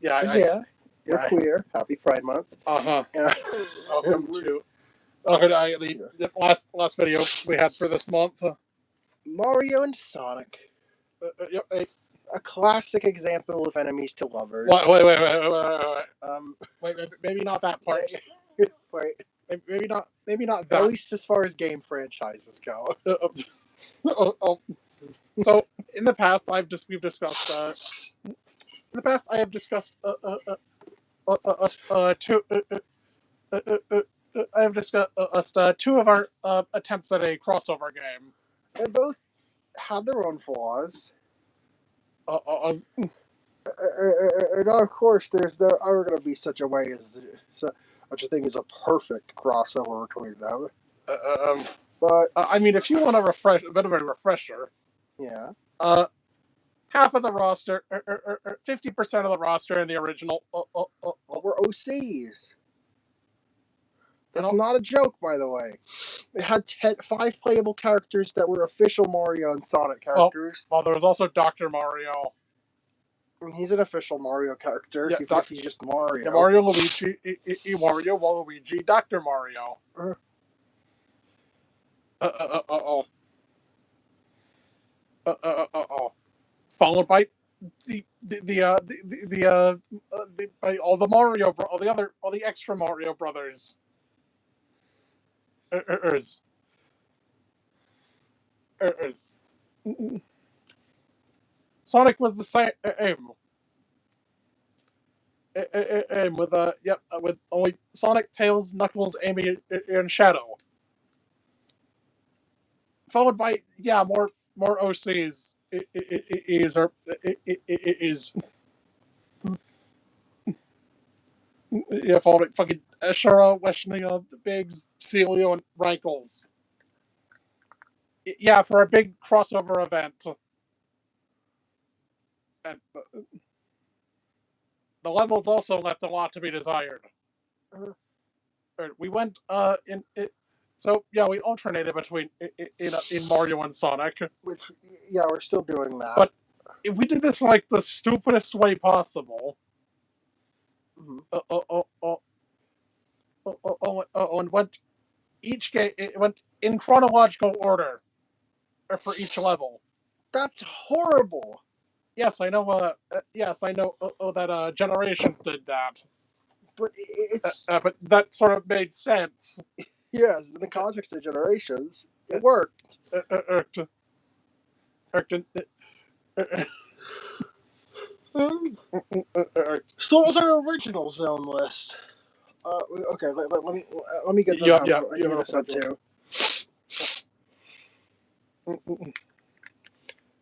Yeah, we're queer. Happy Pride Month. Welcome to the last video we had for this month. Mario and Sonic. A classic example of enemies to lovers. Wait, maybe not that part. Wait. Maybe not that. At least as far as game franchises go. So in the past, I have discussed two of our attempts at a crossover game. They both had their own flaws. And of course, there's ever going to be such a way as such a thing as a perfect crossover between them. But I mean, if you want a bit of a refresher, yeah, half of the roster, 50% of the roster in the original were OCs. That's not a joke, by the way. It had 5 playable characters that were official Mario and Sonic characters. Well, there was also Dr. Mario. He's an official Mario character, even if he's just Mario. Yeah, Mario, Luigi, Mario, Waluigi, Dr. Mario. Followed by by all the extra Mario brothers. Sonic was the same. With only Sonic, Tails, Knuckles, Amy, and Shadow. Followed by more OCs. Followed by fucking Ashura, Weshnia, Biggs, Celio, and Rankles. Yeah, for a big crossover event. And the levels also left a lot to be desired. We went we alternated between in Mario and Sonic. Which, yeah, we're still doing that. But if we did this like the stupidest way possible, and went in chronological order for each level. That's horrible. Yes, I know. That Generations did that. But it's but that sort of made sense. Yes, in the context of Generations, it worked. So what was our original zone list? Okay, let me get this up too.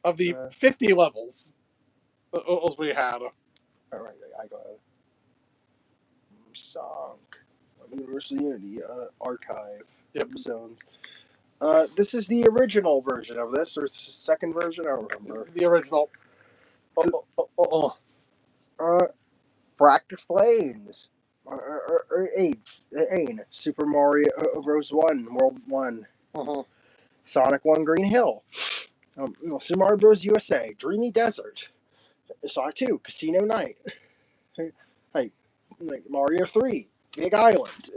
Of the 50 levels we had. All right, I got it. Sonic, Universal Unity Archive. Yep. Zones. This is the original version of this, or second version? I don't remember. The original. Practice Planes. Ain. Super Mario Bros. 1, World 1. Sonic 1 Green Hill. Super Mario Bros. USA. Dreamy Desert. Sonic 2 Casino Night. Mario 3 Big Island.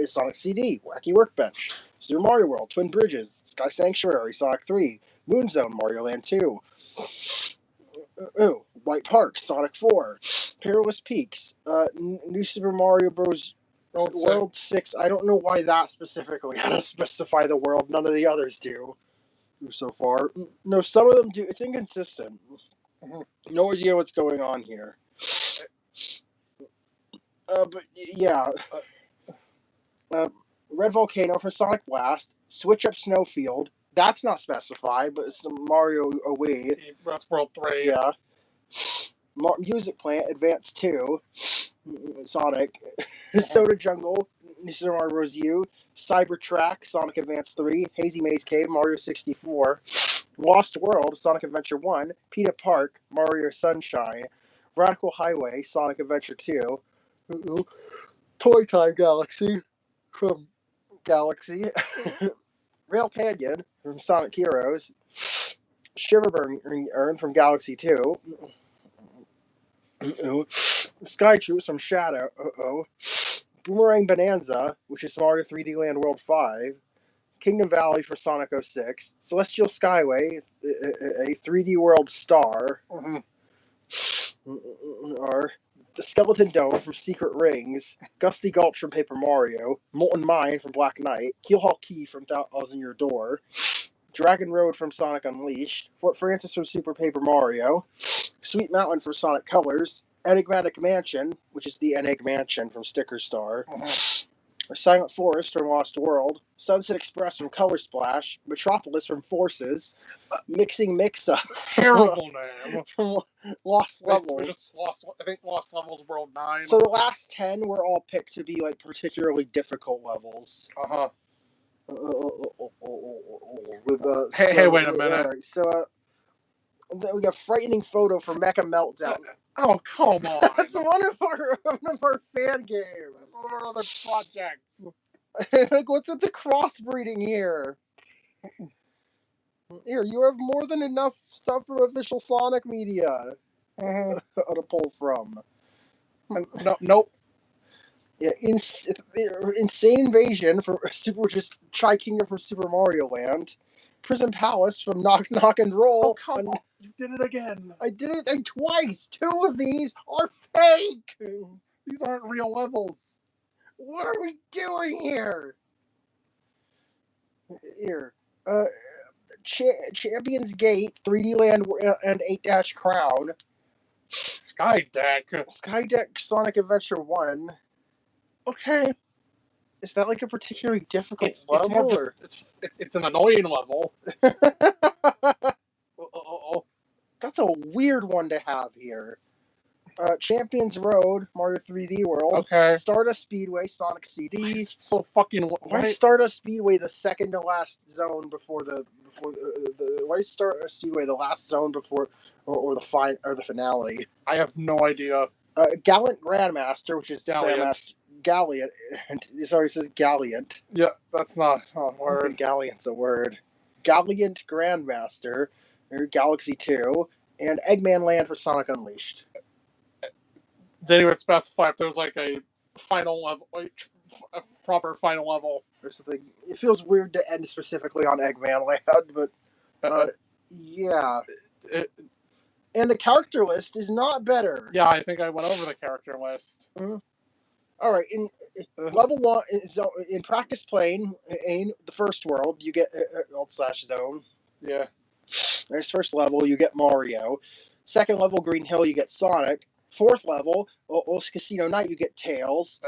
Sonic CD Wacky Workbench. Super Mario World Twin Bridges. Sky Sanctuary Sonic 3. Moon Zone Mario Land 2. White Park Sonic 4. Perilous Peaks. New Super Mario Bros. World 6. I don't know why that specifically had to specify the world. None of the others do so far. No, some of them do. It's inconsistent. No idea what's going on here. But yeah. Red Volcano for Sonic Blast. Switch Up Snowfield. That's not specified, but it's the Mario Away. That's World 3. Yeah. Music Plant, Advance 2. Sonic. Soda Jungle, Super Mario Bros. U. Cybertrack, Sonic Advance 3. Hazy Maze Cave, Mario 64. Lost World, Sonic Adventure 1. Peter Park, Mario Sunshine. Radical Highway, Sonic Adventure 2. Toy Time Galaxy from Galaxy. Rail Canyon from Sonic Heroes. Shiverburn Earn from Galaxy 2. Sky Troops from Shadow. Boomerang Bonanza, which is Mario 3D Land World 5. Kingdom Valley for Sonic 06. Celestial Skyway, a 3D World Star. Or the Skeleton Dome from Secret Rings. Gusty Gulch from Paper Mario. Molten Mine from Black Knight. Keelhaul Key from Thousand Year Door. Dragon Road from Sonic Unleashed. Fort Francis from Super Paper Mario. Sweet Mountain for Sonic Colors. Enigmatic Mansion, which is the Enigmatic Mansion from Sticker Star. Silent Forest from Lost World. Sunset Express from Color Splash. Metropolis from Forces. Mixing Mix-Up. Terrible name. From Lost Levels. I think Lost Levels World 9. So the last 10 were all picked to be like particularly difficult levels. Hey, wait a minute. Right, so we got Frightening Photo for Mecha Meltdown. Oh, come on. That's one of our fan games. What are other projects? Like, what's with the crossbreeding here? Here, you have more than enough stuff from official Sonic media to pull from. Nope. Yeah, Insane Invasion from Super, which is Tri Kingdom from Super Mario Land. Prison Palace from Knock Knock and Roll. Oh, come on. You did it again. I did it twice. 2 of these are fake. These aren't real levels. What are we doing here? Here. Champions Gate, 3D Land, and 8 Crown. Sky Deck. Skydeck Sonic Adventure 1. Okay. Is that like a particularly difficult It's level? more just, it's an annoying level. That's a weird one to have here. Champions Road, Mario 3D World. Okay. Stardust Speedway, Sonic CD. So fucking. Why is Stardust Speedway the second to last zone before the why is Stardust Speedway the last zone before or the finale? I have no idea. Gallant Grandmaster, which is Galliant. Galliant. Sorry, it says Galliant. Yeah, that's not a word. Galliant's a word. Galliant Grandmaster, or Galaxy 2, and Eggman Land for Sonic Unleashed. Did anyone specify if there's like a final level, a proper final level? Or something. It feels weird to end specifically on Eggman Land, but yeah. And the character list is not better. Yeah, I think I went over the character list. Mm-hmm. All right, in level 1, in Practice Plane, in the first world, you get /zone. Yeah. There's first level, you get Mario. Second level, Green Hill, you get Sonic. Fourth level, Os Casino Night, you get Tails.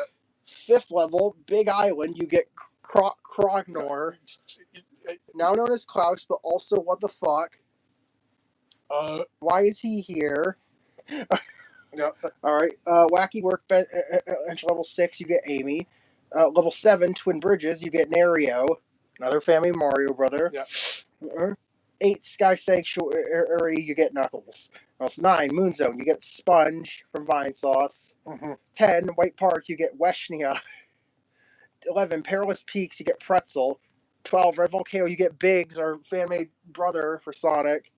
Fifth level, Big Island, you get Krognor, now known as Klaus, but also what the fuck? Why is he here? Yeah. Alright, Wacky Workbench, level 6, you get Amy. Level 7, Twin Bridges, you get Nario, another family Mario brother. Yeah. 8, Sky Sanctuary, you get Knuckles. 9, Moon Zone, you get Sponge from Vine Sauce. 10, White Park, you get Weshnia. 11, Perilous Peaks, you get Pretzel. 12, Red Volcano, you get Biggs, our fan-made brother for Sonic.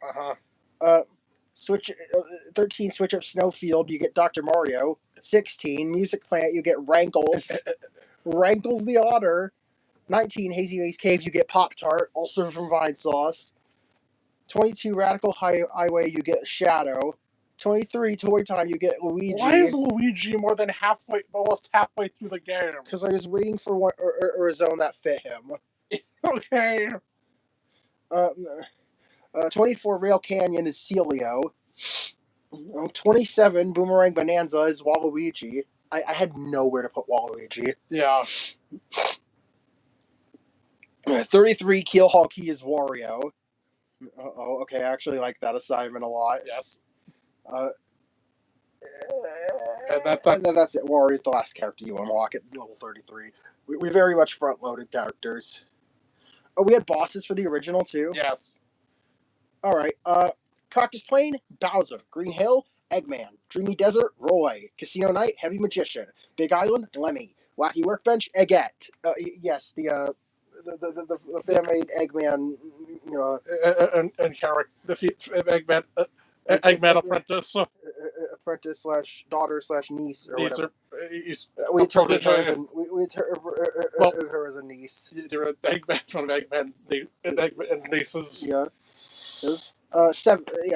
13, Switch Up Snowfield, you get Dr. Mario. 16, Music Plant, you get Rankles. Rankles the Otter. 19, Hazy Maze Cave, you get Pop-Tart, also from Vine Sauce. 22, Radical Highway, you get Shadow. 23, Toy Time, you get Luigi. Why is Luigi more than almost halfway through the game? Because I was waiting for one or a zone that fit him. Okay. 24, Rail Canyon is Celio. 27, Boomerang Bonanza is Waluigi. I had nowhere to put Waluigi. Yeah. 33, Keelhaul Key is Wario. Okay, I actually like that assignment a lot. Yes. That's it. Wario is the last character you unlock at level 33. We very much front-loaded characters. Oh, we had bosses for the original, too? Yes. Alright, Practice Plane, Bowser. Green Hill, Eggman. Dreamy Desert, Roy. Casino Night, Heavy Magician. Big Island, Lemmy. Wacky Workbench, Eggette. Yes, the fan-made Eggman, and character, Eggman Apprentice. apprentice slash daughter slash niece or These whatever. are he's We a interpreted her as protege. we interpreted Well- her as a niece. They're Eggman, one of Eggman's nieces. Yeah. Is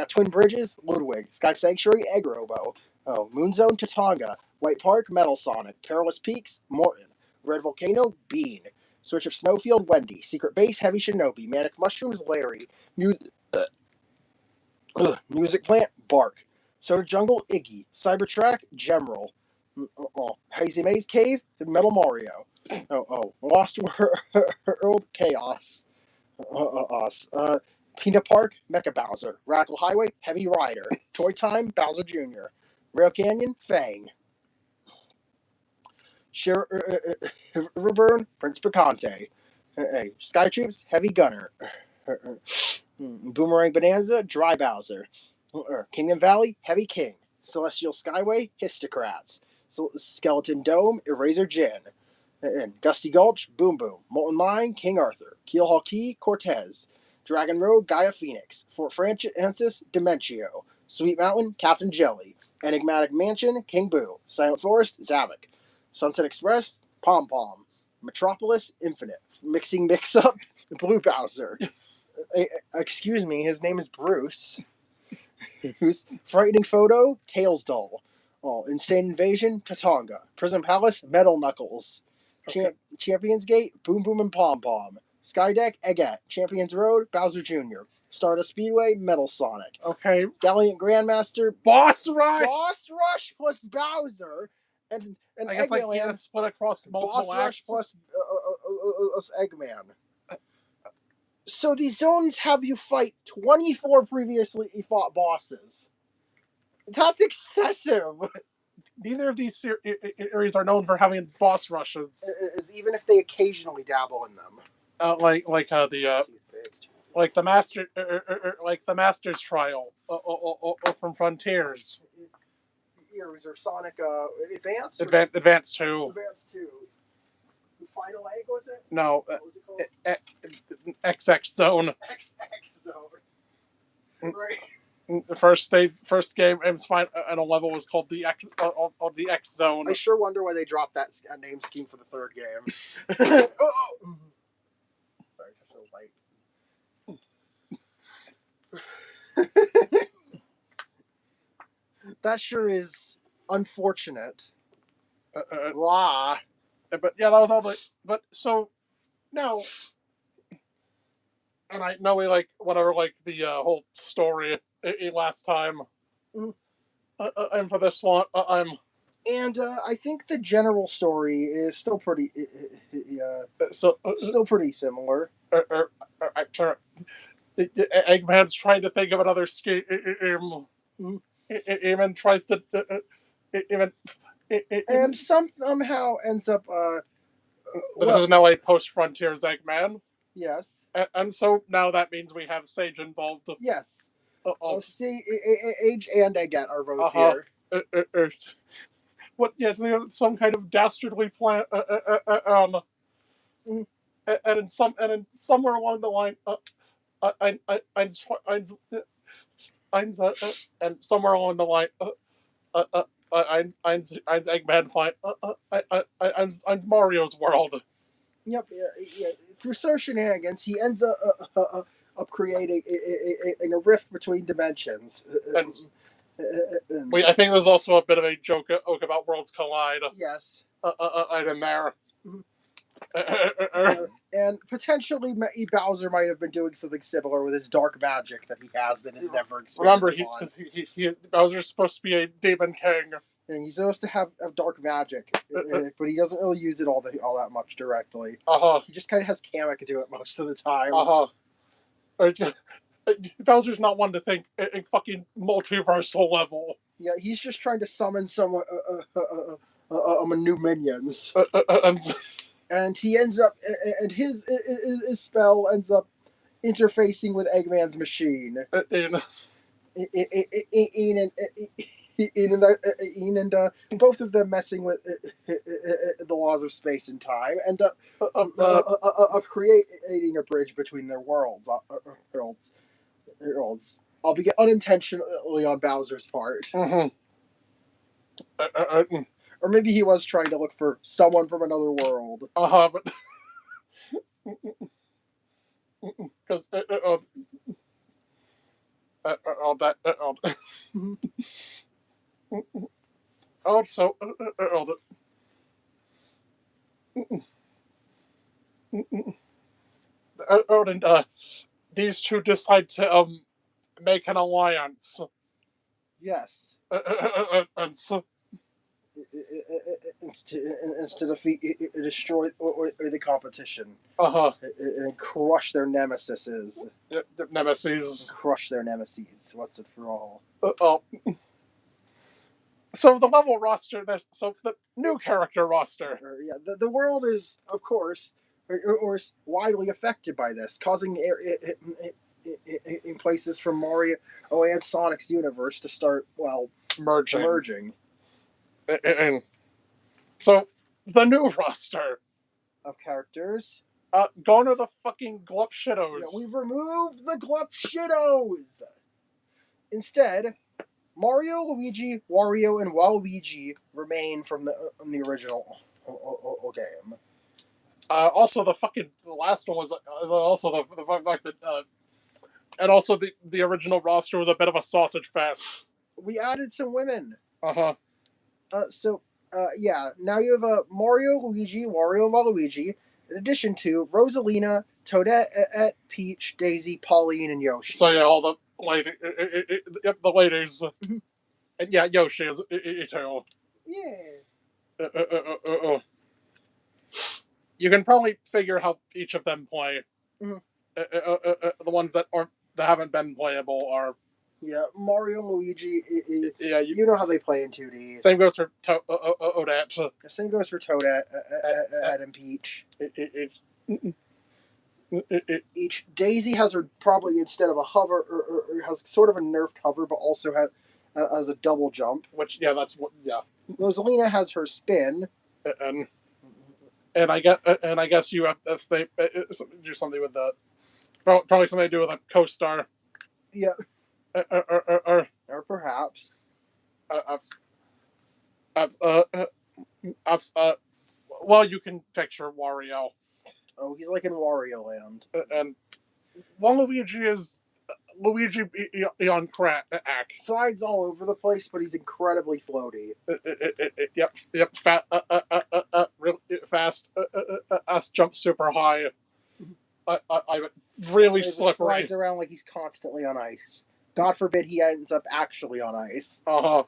Twin Bridges, Ludwig, Sky Sanctuary, Egg Robo, Moonzone, Tatanga, White Park, Metal Sonic, Perilous Peaks, Morton, Red Volcano, Bean, Switch of Snowfield, Wendy, Secret Base, Heavy Shinobi, Manic Mushrooms, Larry, Music Plant, Bark, Soda Jungle, Iggy, Cybertrack, General, Hazy Maze Cave, Metal Mario, Lost World, Chaos, Peanut Park, Mecha Bowser, Radical Highway, Heavy Rider, Toy Time, Bowser Jr., Rail Canyon, Fang, Riverburn, Prince Picante, Sky Troops, Heavy Gunner, Boomerang Bonanza, Dry Bowser, Kingdom Valley, Heavy King, Celestial Skyway, Histocrats, Skeleton Dome, Eraser Jin, and Gusty Gulch, Boom Boom, Molten Mine, King Arthur, Keelhaul Key, Cortez, Dragon Road, Gaia Phoenix, Fort Francis, Dementio, Sweet Mountain, Captain Jelly, Enigmatic Mansion, King Boo, Silent Forest, Zavik, Sunset Express, Pom Pom, Metropolis, Infinite, Mixing Mix Up, Blue Bowser. Excuse me, his name is Bruce. Who's Frightening Photo, Tails Doll. Insane Invasion, Tatanga. Prison Palace, Metal Knuckles. Okay. Champions Gate, Boom Boom and Pom Pom. Skydeck, Eggette. Champions Road, Bowser Jr. Stardust Speedway, Metal Sonic. Okay. Gallant Grandmaster, Boss Rush! Boss Rush plus Bowser. And I guess like Eggman, split across multiple Boss Rush acts. plus Eggman. So these zones have you fight 24 previously fought bosses. That's excessive. Neither of these series are known for having boss rushes. Even if they occasionally dabble in them. Like the master, like the Master's Trial from Frontiers. Here was there Sonic Advance? Advance 2. Advance 2. The Final Egg, was it? No, What was it called? XX Zone. XX Zone. Right. The first game and final level was called the X Zone. I sure wonder why they dropped that name scheme for the third game. Oh. Sorry, touched a light. That sure is unfortunate. Blah. But yeah, that was all the. But so now, and I know we whatever the whole story last time, and for this one, I'm. And I think the general story is still pretty, still pretty similar. I'm sure. Eggman's trying to think of another scheme. Even tries to. And somehow ends up. This is now a post-Frontiers Eggman. Yes. And so now that means we have Sage involved. Yes. See, Age and Eggette are both here. What? Yeah, some kind of dastardly plan. And somewhere along the line, and somewhere along the line, Eggman find Eins Mario's world. Yep. Yeah. Through some shenanigans, he ends up creating a rift between dimensions. I think there's also a bit of a joke about Worlds Collide. Yes. In there. And potentially Bowser might have been doing something similar with his dark magic that he has that is never explained. Remember, Bowser's supposed to be a demon king. And he's supposed to have dark magic, but he doesn't really use it all that much directly. He just kind of has Kamek do it most of the time. Bowser's not one to think in fucking multiversal level. Yeah, he's just trying to summon some new minions. And he ends up, and his spell ends up interfacing with Eggman's machine. And both of them messing with the laws of space and time, end up creating a bridge between their worlds. Albeit unintentionally on Bowser's part. Mm-hmm. Or maybe he was trying to look for someone from another world. But because so and these two decide to make an alliance. Yes. And so, It's to defeat, destroy, or the competition. uh-huh. And crush their nemesis. Nemesis. Crush their nemesis. Once and for all. So the level roster, so the new character roster. Yeah, the world is, of course, or is widely affected by this, causing in places from Mario and Sonic's universe to start, well, merging. And so the new roster of characters. Gone are the fucking Glup Shittos. Yeah, we've removed the Glup Shittos. Instead, Mario, Luigi, Wario, and Waluigi remain from the original game. Also, the last one was also the fact that and also the original roster was a bit of a sausage fest. We added some women. So yeah, now you have Mario, Luigi, Wario, and Waluigi, in addition to Rosalina, Toadette, Peach, Daisy, Pauline, and Yoshi. So yeah, all the ladies, and yeah, Yoshi is too. Yeah. You can probably figure how each of them play. Mm-hmm. The ones that haven't been playable are. Yeah, Mario and Luigi. Yeah, you know how they play in 2D. Same goes for Toadette. Same goes for Toadette, and Peach. Each Daisy has her probably instead of a hover, or has sort of a nerfed hover, but also has a double jump. Which that's what Rosalina has her spin. And I guess you have they do something with the probably something to do with a co-star. Yeah. Or perhaps. Well, you can picture Wario. Oh, he's like in Wario Land. And Waluigi is Luigi on crack. Slides all over the place, but he's incredibly floaty. Yep. Really fast. Jump super high. I really slippery. Slides around like he's constantly on ice. God forbid he ends up actually on ice. I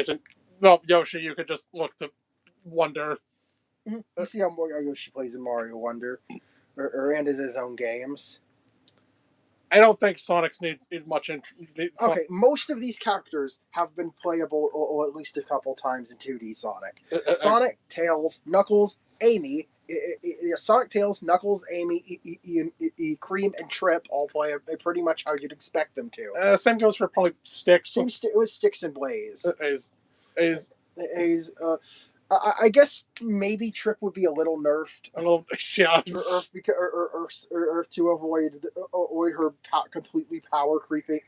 said, well, Yoshi, you could just look to Wonder. You see how Yoshi plays in Mario Wonder, or and is his own games. I don't think Sonic's needs much. Okay, most of these characters have been playable, or at least a couple times in 2D Sonic. Sonic, Tails, Knuckles, Amy. Sonic, Tails, Knuckles, Amy, Cream, and Trip all play pretty much how you'd expect them to. Same goes for probably Sticks. Same with Sticks and Blaze. I guess maybe Trip would be a little nerfed. A little, yeah. Or to avoid her completely power creeping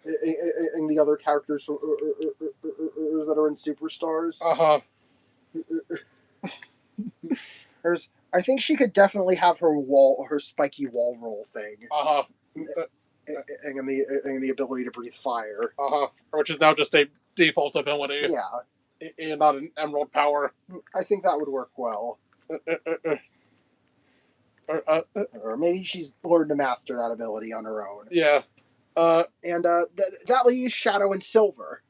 in the other characters that are in Superstars. I think she could definitely have her spiky wall roll thing. And the ability to breathe fire. Which is now just a default ability. Yeah. Not an Emerald power. I think that would work well. Or maybe she's learned to master that ability on her own. Yeah. And that leaves Shadow and Silver.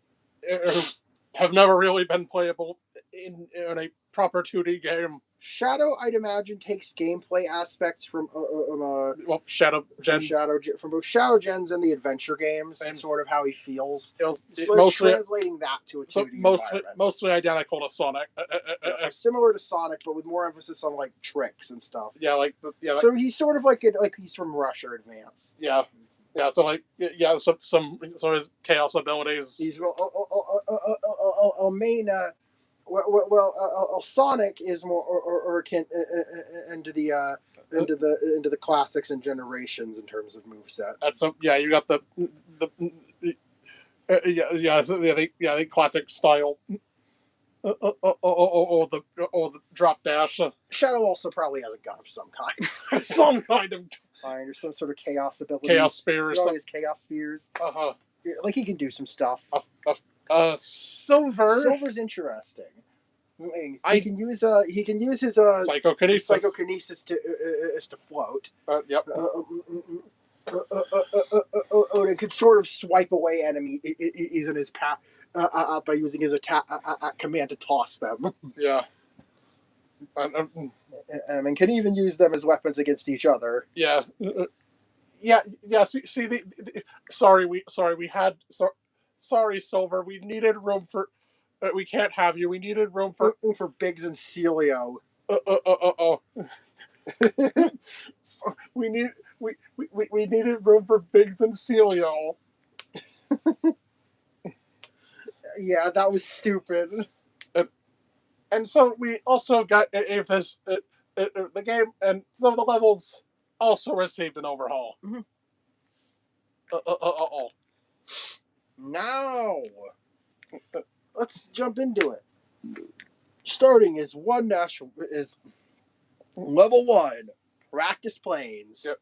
Have never really been playable in a proper 2D game. Shadow, I'd imagine, takes gameplay aspects from Shadow Gens. From both Shadow Gens and the adventure games. Sort of how he feels. Mostly translating that to a 2D mostly identical to Sonic. So similar to Sonic, but with more emphasis on like tricks and stuff. Yeah, So he's sort of like he's from Russia Advance. Yeah. Yeah, so his chaos abilities. He's main. Sonic is more or akin into the classics and generations in terms of moveset. You got the The classic style. The drop dash. Shadow also probably has a gun of some kind. Some kind of Or some sort of chaos ability. chaos spear. He always chaos spears. Uh-huh. Like he can do some stuff. Silver. Silver's interesting. I mean, I- he can use his Psychokinesis. psychokinesis to float. Yep. Odin could sort of swipe away enemies in his path by using his attack command to toss them. Yeah. I mean, can even use them as weapons against each other. Yeah. Yeah. See sorry, we had sorry, Silver. We needed room for. We can't have you. We needed room for Biggs and Celio. So we needed room for Biggs and Celio. Yeah, that was stupid. And so we also got this the game, and some of the levels also received an overhaul. Mm-hmm. Now, let's jump into it. Starting is level 1, practice planes. Yep.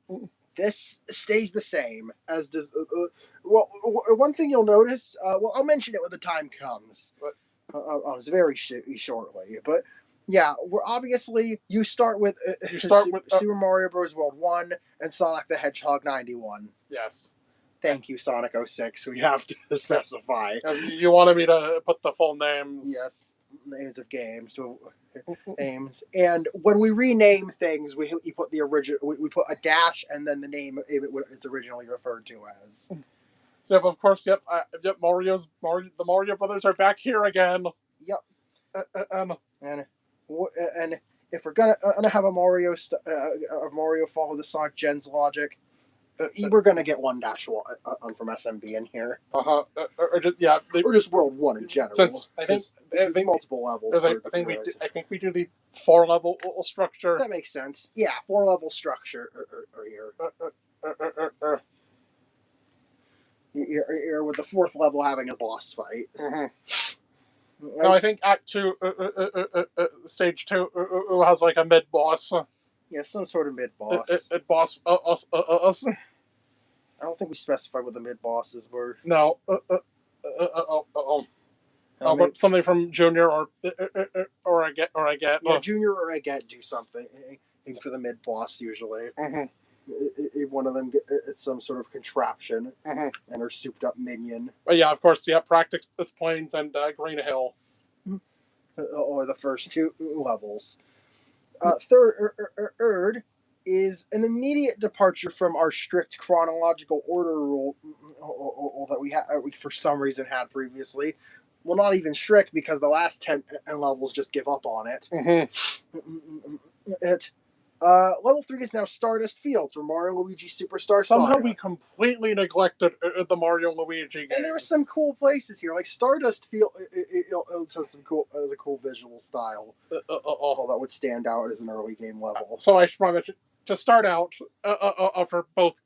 This stays the same as does. One thing you'll notice. I'll mention it when the time comes. It's very shortly, but yeah, we're obviously you start with Super Mario Bros. World 1 and Sonic the Hedgehog 91. Yes. Thank you, Sonic 06. We have to specify. You wanted me to put the full names. Yes, names of games. Names, and when we rename things, we put the original. We put a dash and then the name it's originally referred to as. Yep, of course. Yep. The Mario Brothers are back here again. Yep. And if we're gonna have a Mario follow the Sonic Gen's logic, we're gonna get 1-1 from SMB in here. Or just World 1 in general. Since I think multiple levels. I think we do the 4-level structure. That makes sense. Yeah, 4-level structure here. With the 4th level having a boss fight. Mm-hmm. No, I think Act 2, Stage 2 has like a mid boss. Yeah, some sort of mid boss. Boss us. I don't think we specified what the mid bosses were. No. But something from Junior or I get. Yeah, Junior or I get do something for the mid boss usually. Mm-hmm. One of them it's some sort of contraption and her souped up minion. But yeah, of course, yeah, Practice Plains and Green Hill. Or the first 2 levels. Third is an immediate departure from our strict chronological order rule that we for some reason had previously. Well, not even strict because the last 10 levels just give up on it. Level 3 is now Stardust Fields for Mario and Luigi Superstar Somehow Saga. we completely neglected the Mario and Luigi games. And there were some cool places here, like Stardust Field. It has a cool visual style. That would stand out as an early game level. So I should probably mention, to start out for both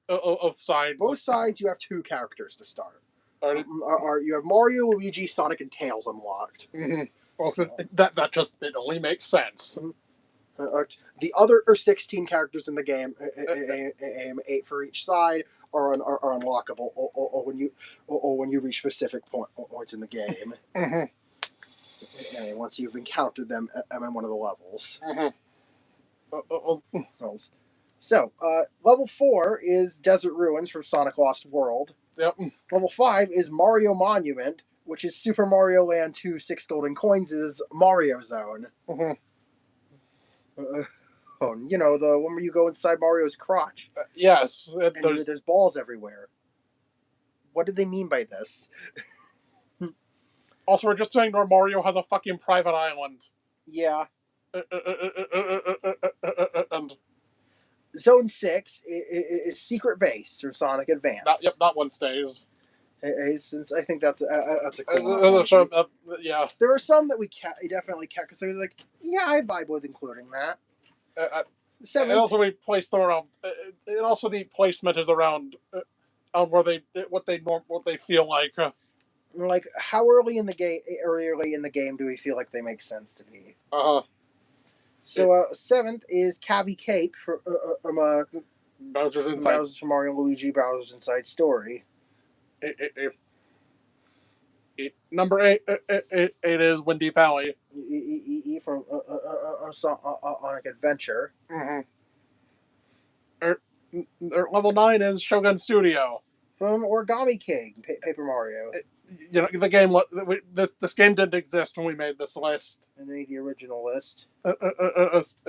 sides. Both sides, you have 2 characters to start. You have Mario, Luigi, Sonic, and Tails unlocked. Mm-hmm. Well, it only makes sense. The other 16 characters in the game, 8 for each side, are unlockable when you reach specific points in the game. And once you've encountered them in one of the levels. So, level 4 is Desert Ruins from Sonic Lost World. Yep. Level 5 is Mario Monument, which is Super Mario Land 2 6 Golden Coins' Mario Zone. The one where you go inside Mario's crotch. Yes. And there's balls everywhere. What do they mean by this? Also, we're just saying where Mario has a fucking private island. Yeah. And Zone 6 is Secret Base from Sonic Advance. That one stays. Since I think that's a cool one. Yeah. There are some that we definitely kept because I was like, yeah, I vibe with including that. 7. And also we place them around. And also the placement is around where what they feel like. Like, how early in the game do we feel like they make sense to be? So, seventh is Cavi Cape from Bowser's Inside. Bowser's from Mario and Luigi Bowser's Inside Story. Number eight is Windy Valley. From Sonic Adventure. Level 9 is Shogun Studio. From Origami King, Paper Mario. You know, the game. This game didn't exist when we made this list. And made the original list.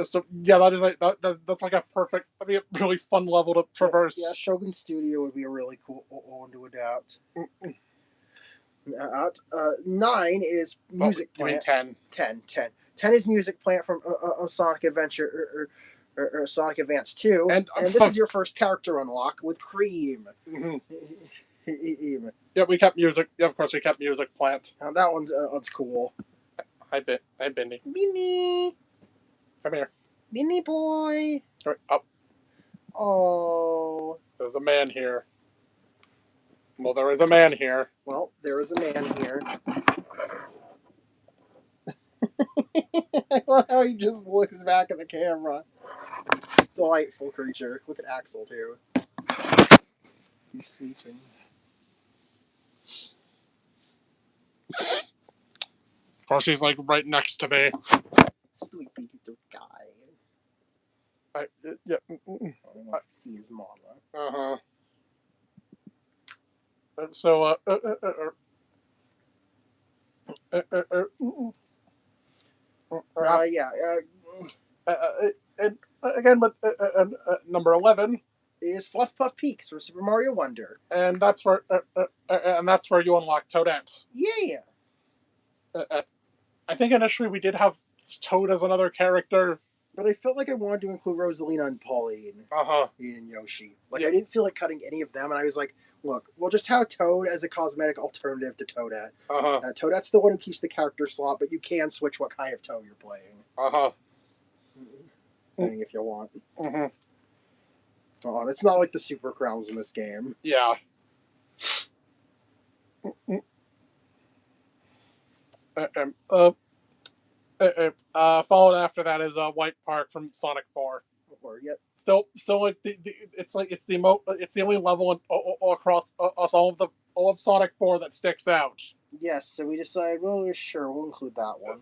So yeah, that is like that's like a perfect. That'd be a really fun level to traverse. Yeah, Shogun Studio would be a really cool one to adapt. 9 is Music Plant. 10 is Music Plant from Sonic Adventure or Sonic Advance 2. And this is your first character unlock with Cream. Yeah, we kept music. Yeah, of course we kept Music Plant. That one's cool. Hi, Benny. Benny. Come here. Benny boy. Up. Oh. There's a man here. Well, there is a man here. Well, there is a man here. I love how he just looks back at the camera. Delightful creature. Look at Axel, too. He's sleeping. Of course, he's like right next to me. Sleepy little guy. Yeah. I don't want to see his mama. So, and again, with number 11 is Fluff Puff Peaks for Super Mario Wonder, and that's where you unlock Toadette. Yeah. I think initially we did have Toad as another character, but I felt like I wanted to include Rosalina and Pauline. And Yoshi. Like, I didn't feel like cutting any of them, and I was like, look, we'll just have Toad as a cosmetic alternative to Toadette. Toadette's the one who keeps the character slot, but you can switch what kind of Toad you're playing. If you want. It's not like the Super Crowns in this game. Yeah. Followed after that is White Park from Sonic 4. Still like it's the only level all across all of Sonic 4 that sticks out. Yes, so we decided, well, sure, we'll include that one.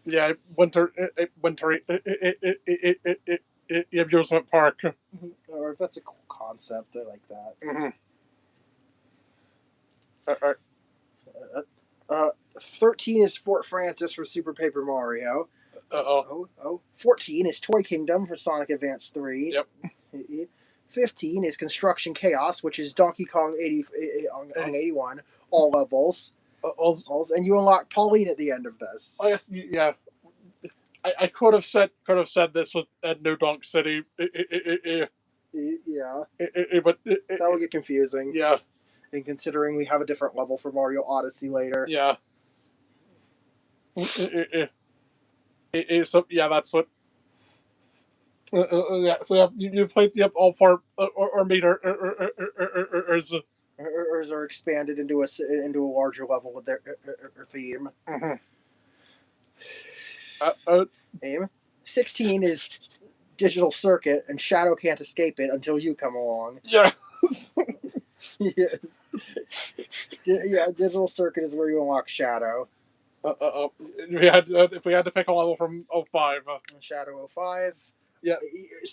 Yeah, winter amusement park. Or that's a cool concept. I like that. 13 is Fort Francis for Super Paper Mario. 14 is Toy Kingdom for Sonic Advance 3. Yep. 15 is Construction Chaos, which is Donkey Kong 81, all levels. And you unlock Pauline at the end of this. Oh yes, yeah. I could have said this with New Donk City. Yeah. But that would get confusing. Yeah. And considering we have a different level for Mario Odyssey later. Yeah. So yeah, that's what. Yeah. So you played all four or meter are expanded into a larger level with their theme. Aim. 16 is Digital Circuit, and Shadow can't escape it until you come along. Yes. Yes. Digital Circuit is where you unlock Shadow. If we had to pick a level from 05. Shadow 05. Yeah.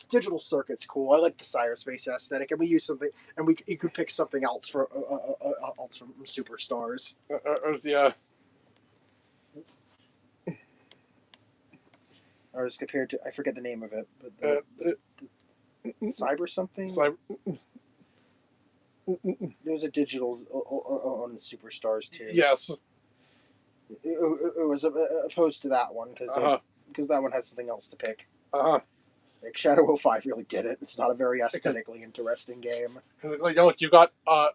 Digital Circuit's cool. I like the Cyberspace aesthetic, and we use something, and you could pick something else from Superstars. Yeah. Or as compared to, I forget the name of it, but the Cyber something? There's a digital on Superstars too. Yes. It was opposed to that one because that one has something else to pick. Like Shadow 05 really did it. It's not a very aesthetically interesting game. Look, you got the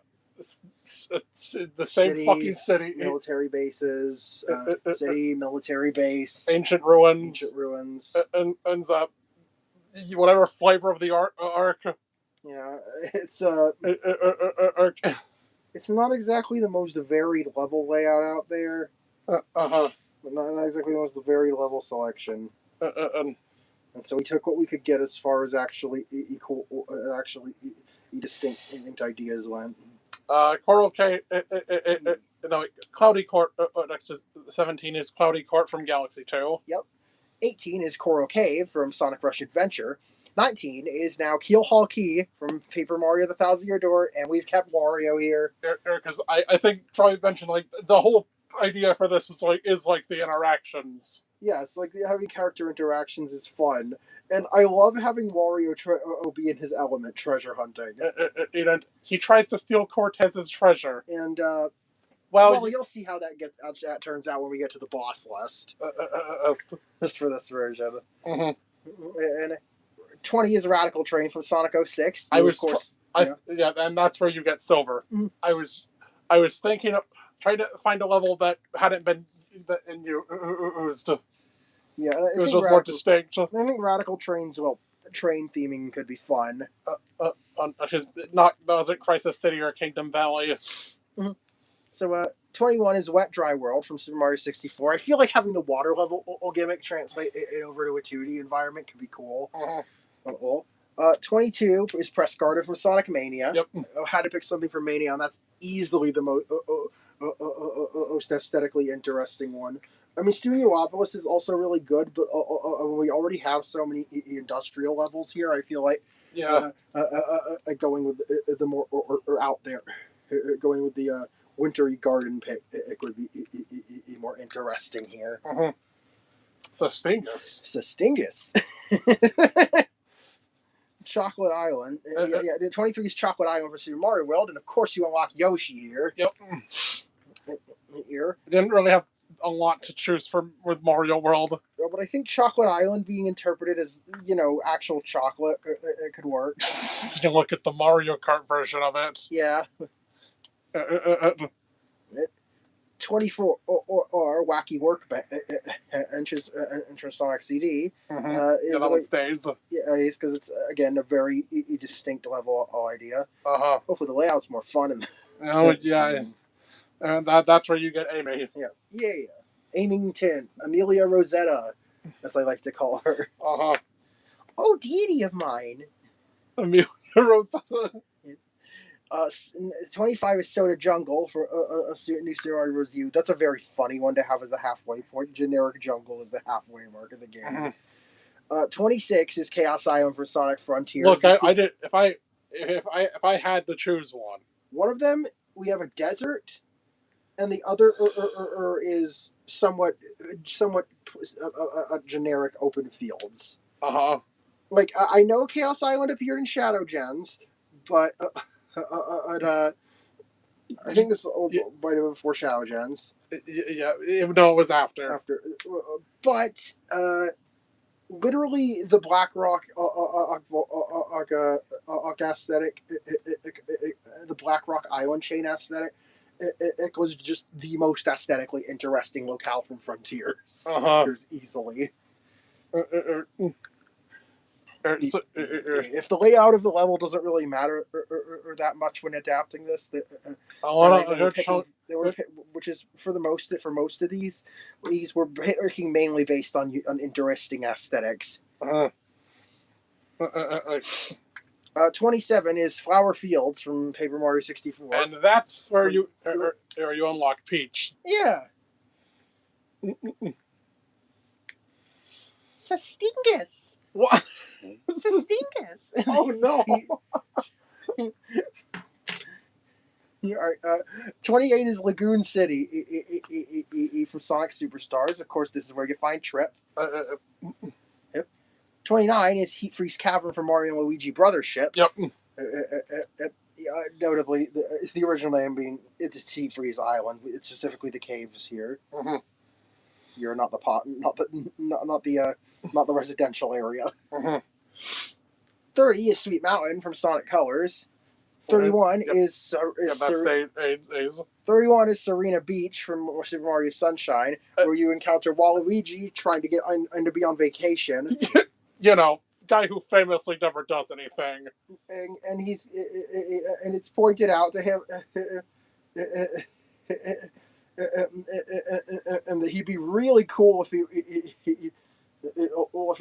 same cities, fucking city, military bases, city, military base, ancient ruins, and whatever flavor of the arc. Yeah, it's It's not exactly the most varied level layout out there. But not exactly the most varied level selection. And so we took what we could get as far as actually distinct ideas went. Coral Cave. No, Cloudy Court. Next to 17 is Cloudy Court from Galaxy 2. Yep. 18 is Coral Cave from Sonic Rush Adventure. 19 is now Keel Hall Key from Paper Mario: The Thousand Year Door, and we've kept Wario here. Because I think Troy mentioned like the whole idea for this is like the interactions. Yes, like having character interactions is fun, and I love having Wario be in his element, treasure hunting. And he tries to steal Cortez's treasure, and well, you'll see how that turns out when we get to the boss list. Just for this version. And 20 is Radical Train from Sonic 06. Yeah, and that's where you get silver. Mm-hmm. I was thinking of trying to find a level that hadn't been and you used. Yeah, it was just more distinct. I think Radical Train's train theming could be fun. Wasn't Crisis City or Kingdom Valley. Mm-hmm. So 21 is Wet Dry World from Super Mario 64. I feel like having the water level gimmick translate it over to a 2D environment could be cool. 22 is Press Garden from Sonic Mania. Yep. I had to pick something for Mania, and that's easily the most aesthetically interesting one. I mean, Studiopolis is also really good, but we already have so many industrial levels here. I feel like going with the more or out there, going with the wintry garden pick, it would be more interesting here. Sestingus. Chocolate Island. 23 is Chocolate Island for Super Mario World, and of course you unlock Yoshi here. Yep. Here. Didn't really have a lot to choose from with Mario World. But I think Chocolate Island being interpreted as, actual chocolate, it could work. You can look at the Mario Kart version of it. Yeah. 24 or Wacky Workbench Sonic CD. That one stays. Yeah, because it's again a very distinct level idea. Hopefully the layout's more fun. And that's where you get Amy. Yeah. Aimington, Amelia Rosetta, as I like to call her. Oh, deity of mine. Amelia Rosetta. 25 is Soda Jungle for a new Super Mario Bros. U. That's a very funny one to have as a halfway point. Generic jungle is the halfway mark of the game. 26 is Chaos Island for Sonic Frontiers. Look, I did. If I had to choose one of them, we have a desert, and the other is somewhat generic open fields. Like I know Chaos Island appeared in Shadow Gens, but. I think this might have been before Shadow Gens. Yeah, no, it was after. But literally, the Black Rock aesthetic, the Black Rock Island chain aesthetic, it was just the most aesthetically interesting locale from Frontiers. Easily. If the layout of the level doesn't really matter or that much when adapting this, which is for most of these were picking mainly based on interesting aesthetics. 27 is Flower Fields from Paper Mario 64, and that's where you unlock Peach. Yeah. Sestingus. What? Sestingus. Oh no. 28 is Lagoon City from Sonic Superstars. Of course, this is where you find Trip. 29 is Heat Freeze Cavern from Mario and Luigi Brothers Ship. Yep. Notably, the original name being it's Heat Freeze Island. It's specifically the caves here. You're not the residential area. 30 is Sweet Mountain from Sonic Colors. 31 is 31 is Serena Beach from Super Mario Sunshine, where you encounter Waluigi trying to get to be on vacation. Guy who famously never does anything. And it's pointed out to him And he'd be really cool if he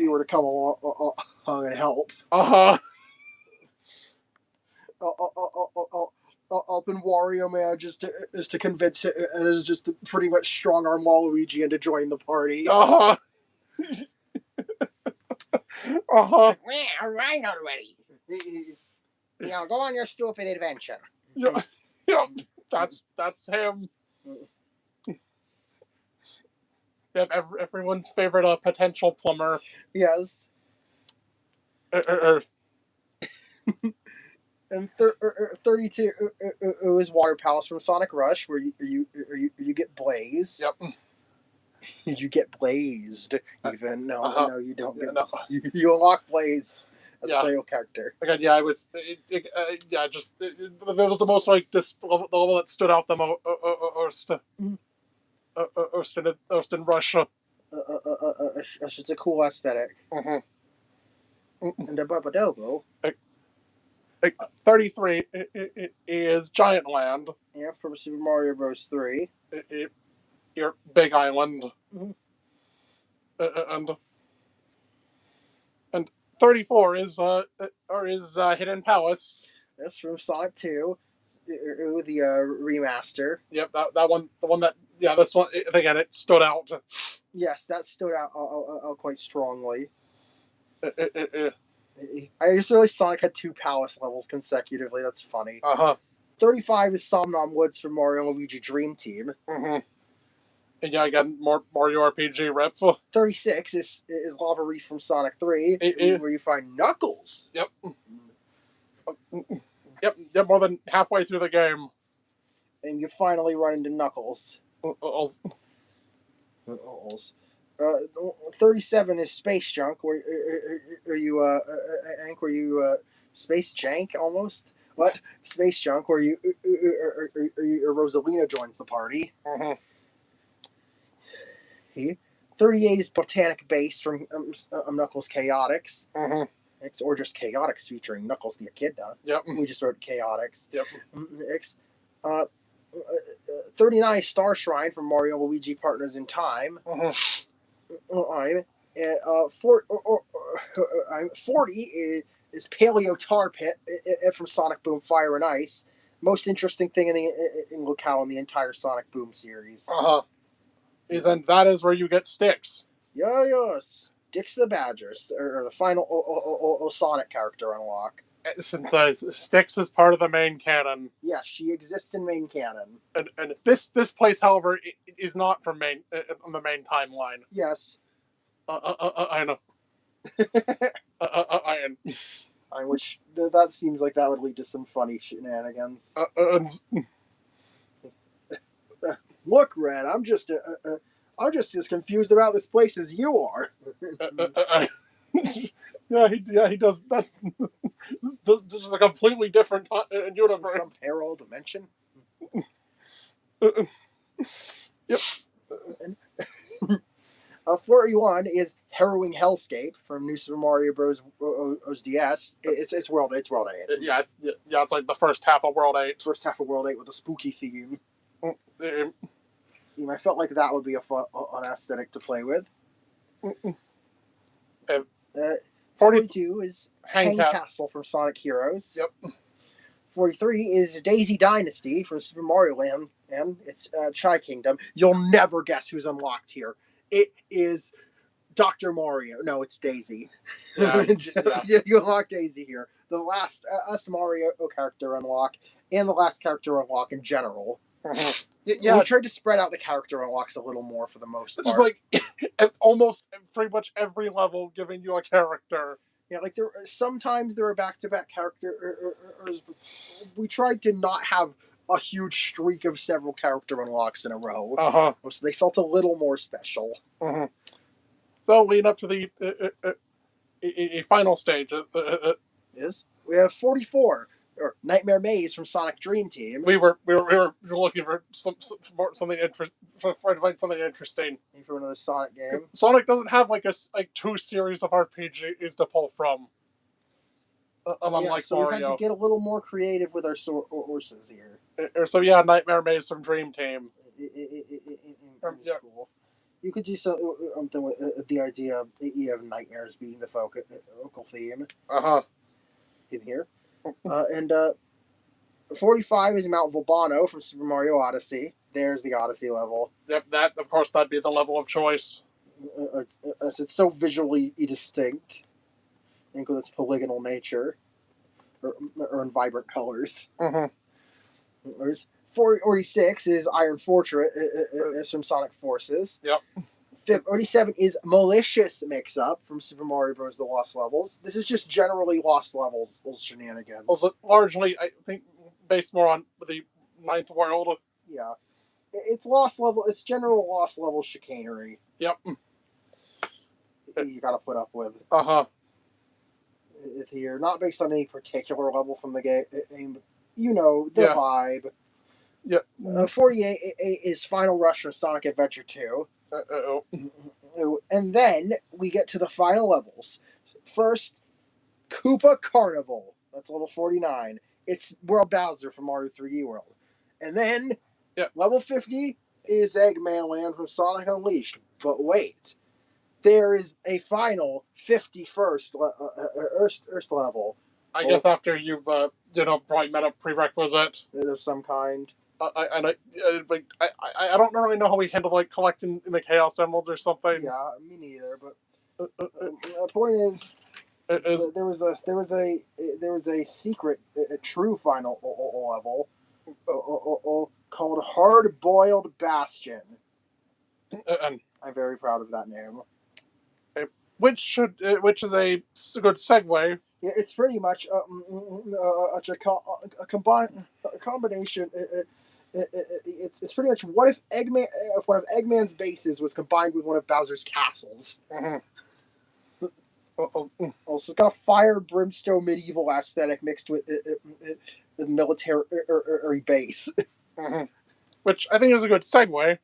were to come along and help. Up in Wario manages to convince it and is just to pretty much strong arm Waluigi into joining the party. All right already. Go on your stupid adventure. Yeah, that's him. Yep, everyone's favorite potential plumber. Yes. And 32 is Water Palace from Sonic Rush, where you get Blaze. Yep. You get blazed. Even no, you don't get. No. You unlock Blaze as a playable character. Again, yeah, I was. Just it was the most like this the level that stood out the most. In Russia. It's a cool aesthetic. And the Babadogo. 33 is Giant Land. Yeah, from Super Mario Bros. 3. Your Big Island. And 34 is Hidden Palace. That's from Sonic 2. The remaster. Yep, that one, the one that this one again it stood out. Yes, that stood out quite strongly. I just realized Sonic had 2 palace levels consecutively. That's funny. 35 is Somnom Woods from Mario and Luigi Dream Team. And yeah, I got more Mario RPG rep. 36 is Lava Reef from Sonic 3, where you find Knuckles. Yep. Yep, more than halfway through the game. And you finally run into Knuckles. 37 is Space Junk, where Space Jank almost. What? Space Junk, where Rosalina joins the party. 38 is Botanic Base from Knuckles Chaotix. Or just Chaotix featuring Knuckles the Echidna. Yep. We just wrote Chaotix. Yep. 39 Star Shrine from Mario and Luigi Partners in Time. 40 is Paleo Tar Pit from Sonic Boom Fire and Ice. Most interesting thing in locale in the entire Sonic Boom series. And that is where you get Styx. Yeah, Styx the Badger, or the final Sonic character unlock. Since Styx is part of the main canon. Yes, she exists in main canon. And this place, however, is not from on the main timeline. Yes. I know. Which that seems like that would lead to some funny shenanigans. Look, Red, I'm just as confused about this place as you are. Yeah, he does. This is a completely different universe. Some parallel dimension. Yep. 41 is Harrowing Hellscape from New Super Mario Bros. DS. It's World 8. Yeah, it's like the first half of World 8. First half of World 8 with a spooky theme. I felt like that would be a fun aesthetic to play with. 42 is Hang Castle from Sonic Heroes. Yep. 43 is Daisy Dynasty from Super Mario Land, and it's Chai Kingdom. You'll never guess who's unlocked here. It is Dr. Mario. No, it's Daisy. Yeah. You unlock Daisy here. The last Mario character unlock, and the last character unlock in general. Yeah, we tried to spread out the character unlocks a little more for the most part. Just like it's almost pretty much every level giving you a character. Yeah, like sometimes there are back-to-back characters. We tried to not have a huge streak of several character unlocks in a row, so they felt a little more special. So leading up to the final stage is we have 44. Or Nightmare Maze from Sonic Dream Team. We were looking for something interesting. To find something interesting for another Sonic game. Sonic doesn't have like 2 series of RPGs to pull from. unlike so we had Mario. to get a little more creative with our horses here. So yeah, Nightmare Maze from Dream Team. It was cool. You could do something with the idea of nightmares being the focal theme. In here. And 45 is Mount Volbano from Super Mario Odyssey. There's the Odyssey level. Yep, that of course that'd be the level of choice. It's so visually distinct. I think with its polygonal nature, or in vibrant colors. 46 is Iron Fortress. It's from Sonic Forces. Yep. 47 is Malicious Mix-Up from Super Mario Bros. The Lost Levels. This is just generally Lost Levels shenanigans. Also, largely, I think, based more on the Ninth World. Yeah. It's Lost Level. It's general Lost Level chicanery. Yep. You gotta put up with. It's here. Not based on any particular level from the game, but the vibe. Yeah. 48 is Final Rush for Sonic Adventure 2. And then we get to the final levels. First, Koopa Carnival. That's level 49. It's World Bowser from Mario 3D World. And then, level 50 is Eggman Land from Sonic Unleashed. But wait, there is a final 51st Earth level. I guess after you've, probably met a prerequisite of some kind. I don't really know how we handle collecting in the Chaos Emeralds or something. Yeah, me neither. But the point is, there was a secret, a true final level called Hard Boiled Bastion. I'm very proud of that name. Which is a good segue. Yeah, it's pretty much a combination. It's pretty much what if one of Eggman's bases was combined with one of Bowser's castles. Also, it's got a fire brimstone medieval aesthetic mixed with military base. Which I think is a good segue.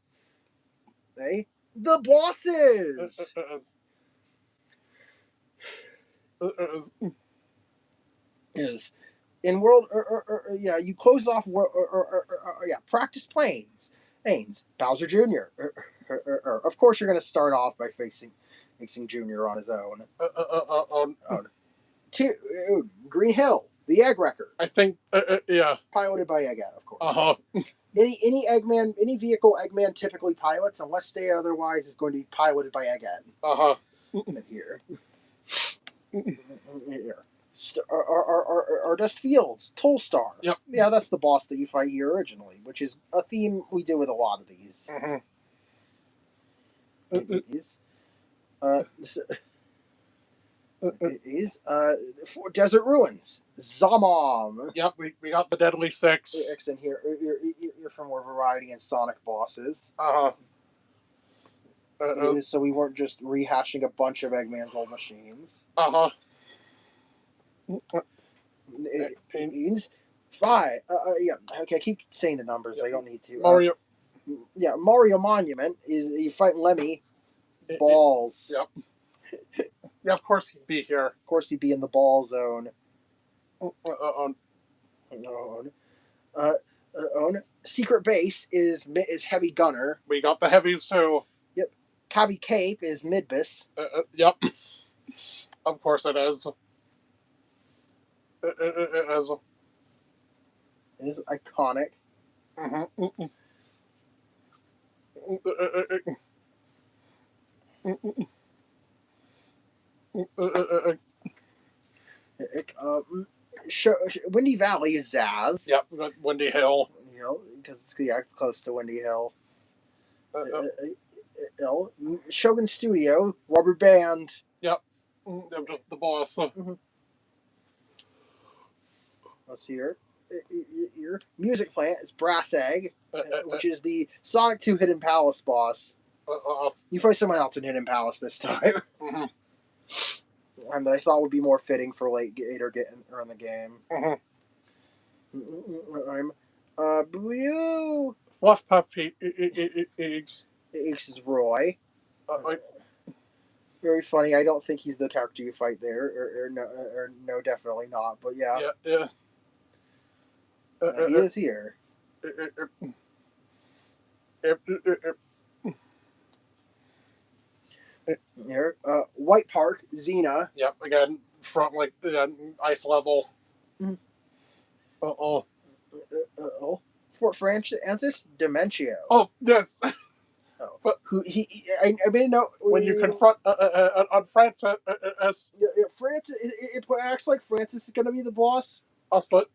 Hey, the bosses. Is in world you close off practice planes Bowser Jr. Of course you're going to start off by facing Jr. on his own. Green Hill, the Egg Wrecker. I think piloted by Eggman, of course. Any Eggman, any vehicle Eggman typically pilots, unless stated otherwise, is going to be piloted by Eggman. Here. Here. Dust Fields, Tollstar. Yep. Yeah, that's the boss that you fight here originally, which is a theme we do with a lot of these. Desert Ruins, Zamom. Yep, we got the Deadly Six. In here. You're for more variety in Sonic bosses. So we weren't just rehashing a bunch of Eggman's old machines. Five. Okay, keep saying the numbers. I don't need to. Mario. Mario Monument is you fight Lemmy. Balls. Yep. Yeah, of course he'd be here. Of course he'd be in the ball zone. Secret Base is Heavy Gunner. We got the heavies too. Yep. Cavi Cape is Midbus. Yep. Of course it is. It is iconic. Windy Valley is Zaz. Yep, Windy Hill. Because it's close to Windy Hill. Shogun Studio, Rubber Band. Yep, just the boss. Let's see here. Music Plant is Brass Egg, which is the Sonic 2 Hidden Palace boss. You fight someone else in Hidden Palace this time. And that I thought would be more fitting for later in the game. Fluff Puff Eggs. Eggs is Roy. Very funny. I don't think he's the character you fight there, or no, definitely not. But yeah, Yeah. He is here. Here, White Park, Xena. Yep, again, from like the ice level. Mhm. Uh-oh. Fort Francis, Dementio. Oh, yes. Oh. But who I made a note when you confront on Francis, Francis, it acts like Francis is gonna be the boss. but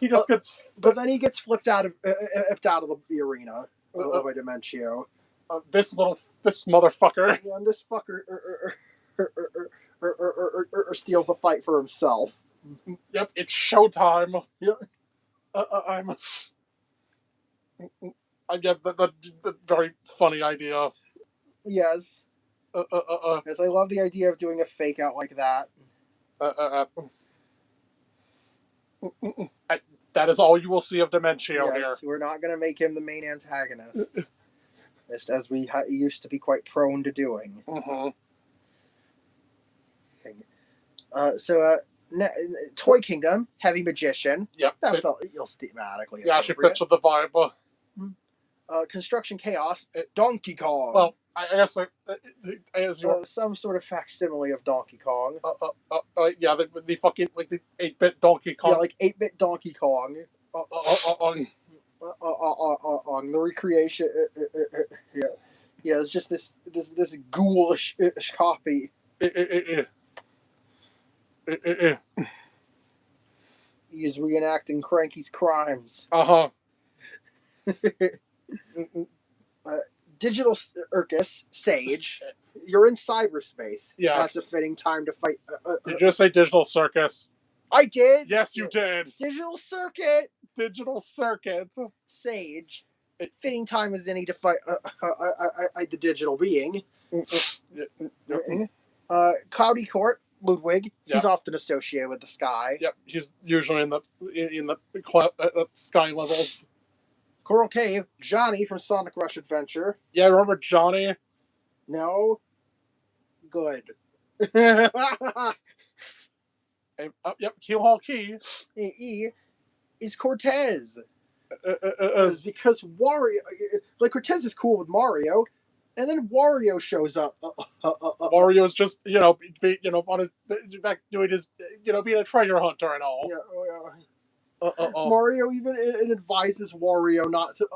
he just gets. But then he gets flipped out of the arena by Dementio. This motherfucker. Yeah, and this fucker steals the fight for himself. Yep, it's showtime. Yep. I get the very funny idea. Yes. Yes, I love the idea of doing a fake out like that. That is all you will see of Dementio here. We're not going to make him the main antagonist. Just as we used to be quite prone to doing. Mm-hmm. Toy Kingdom, Heavy Magician. Yep. That felt thematically. Yeah, she fits with the vibe. Construction Chaos, Donkey Kong. Well, I guess some sort of facsimile of Donkey Kong. Yeah, the fucking like the 8-bit Donkey Kong. Yeah, like 8-bit Donkey Kong. On the recreation. Yeah, it's just this ghoulish copy. He's reenacting Cranky's crimes. Digital Circus, Sage. You're in cyberspace. Yeah. That's a fitting time to fight. Did you just say Digital Circus? I did. Yes, you did. Digital Circuit. Digital Circuit. Sage. Fitting time as any to fight the digital being. Cloudy Court, Ludwig. Yep. He's often associated with the sky. Yep, he's usually in the sky levels. Coral Cave, Johnny from Sonic Rush Adventure. Yeah, remember Johnny? No. Good. Yep, Keelhaul Key. E is Cortez. Because Wario, like Cortez is cool with Mario, and then Wario shows up. Wario's just on his back doing his being a treasure hunter and all. Yeah. Mario even advises Wario not to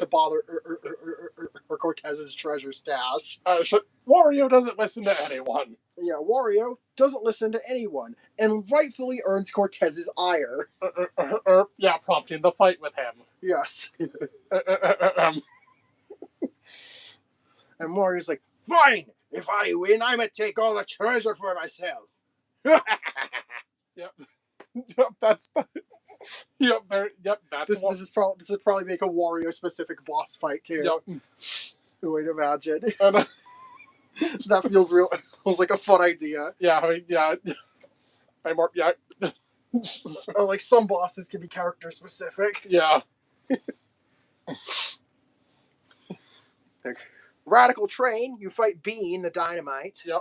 bother Cortez's treasure stash. Wario doesn't listen to anyone. Yeah, Wario doesn't listen to anyone, and rightfully earns Cortez's ire. Prompting the fight with him. Yes. And Mario's like, fine! If I win, I'm gonna take all the treasure for myself. Yep. That's. Yep. That's. This is probably make a Wario specific boss fight too. Yep. Wait, imagine. That feels like a fun idea. Yeah. I mean, yeah. Like some bosses can be character specific. Yeah. Radical Train, you fight Bean the Dynamite. Yep.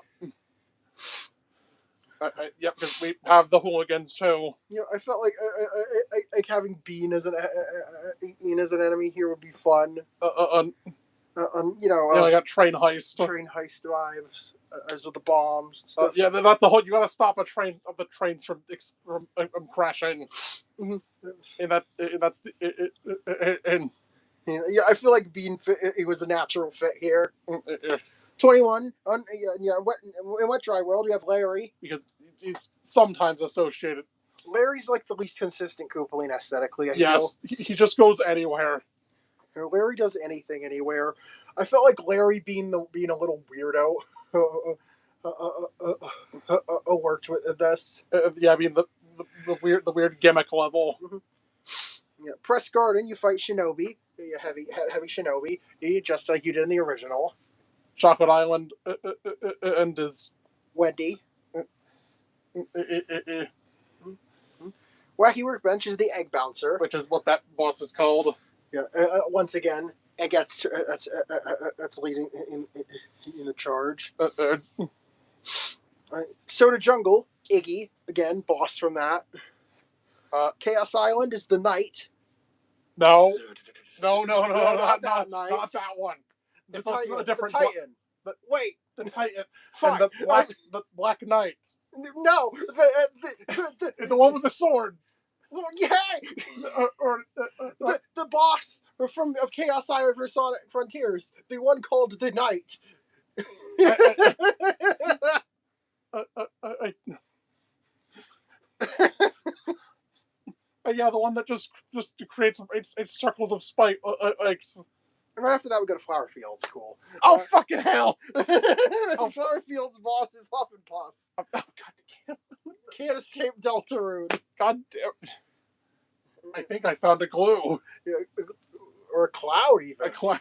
Yep, because we have the hooligans too. I felt like having Bean as an enemy here would be fun. I got train heist. Train heist vibes, as with the bombs. And stuff. That's the whole. You gotta stop the trains from crashing. Mm-hmm. And I feel like Bean it was a natural fit here. 21. In Wet Dry World, you have Larry. Because he's sometimes associated. Larry's like the least consistent Koopaline aesthetically, I feel. He just goes anywhere. Larry does anything anywhere. I felt like Larry being a little weirdo worked with this. I mean the weird gimmick level. Mm-hmm. Yeah, Press Garden, you fight Shinobi, heavy Shinobi, just like you did in the original. Chocolate Island and his Wendy. Wacky Workbench is the Egg Bouncer, which is what that boss is called. Yeah. Once again, It gets that's leading in the charge. Right. Soda Jungle, Iggy, again, boss from that. Chaos Island is the Knight. No, not that one. The It's Titan. a different The Titan. But wait, the Titan. fine. And the Black Knight. No, The one with the sword. Well, yeah. The boss of Chaos Island for Sonic Frontiers, the one called the Knight. Yeah, the one that just creates its circles of spite. Right after that, we go to Flower Fields. Cool. Oh, fucking hell! Flower Fields boss is Huff and Puff. Oh, God, Can't escape Deltarune. God damn. I think I found a glue. Or a cloud, even. A cloud.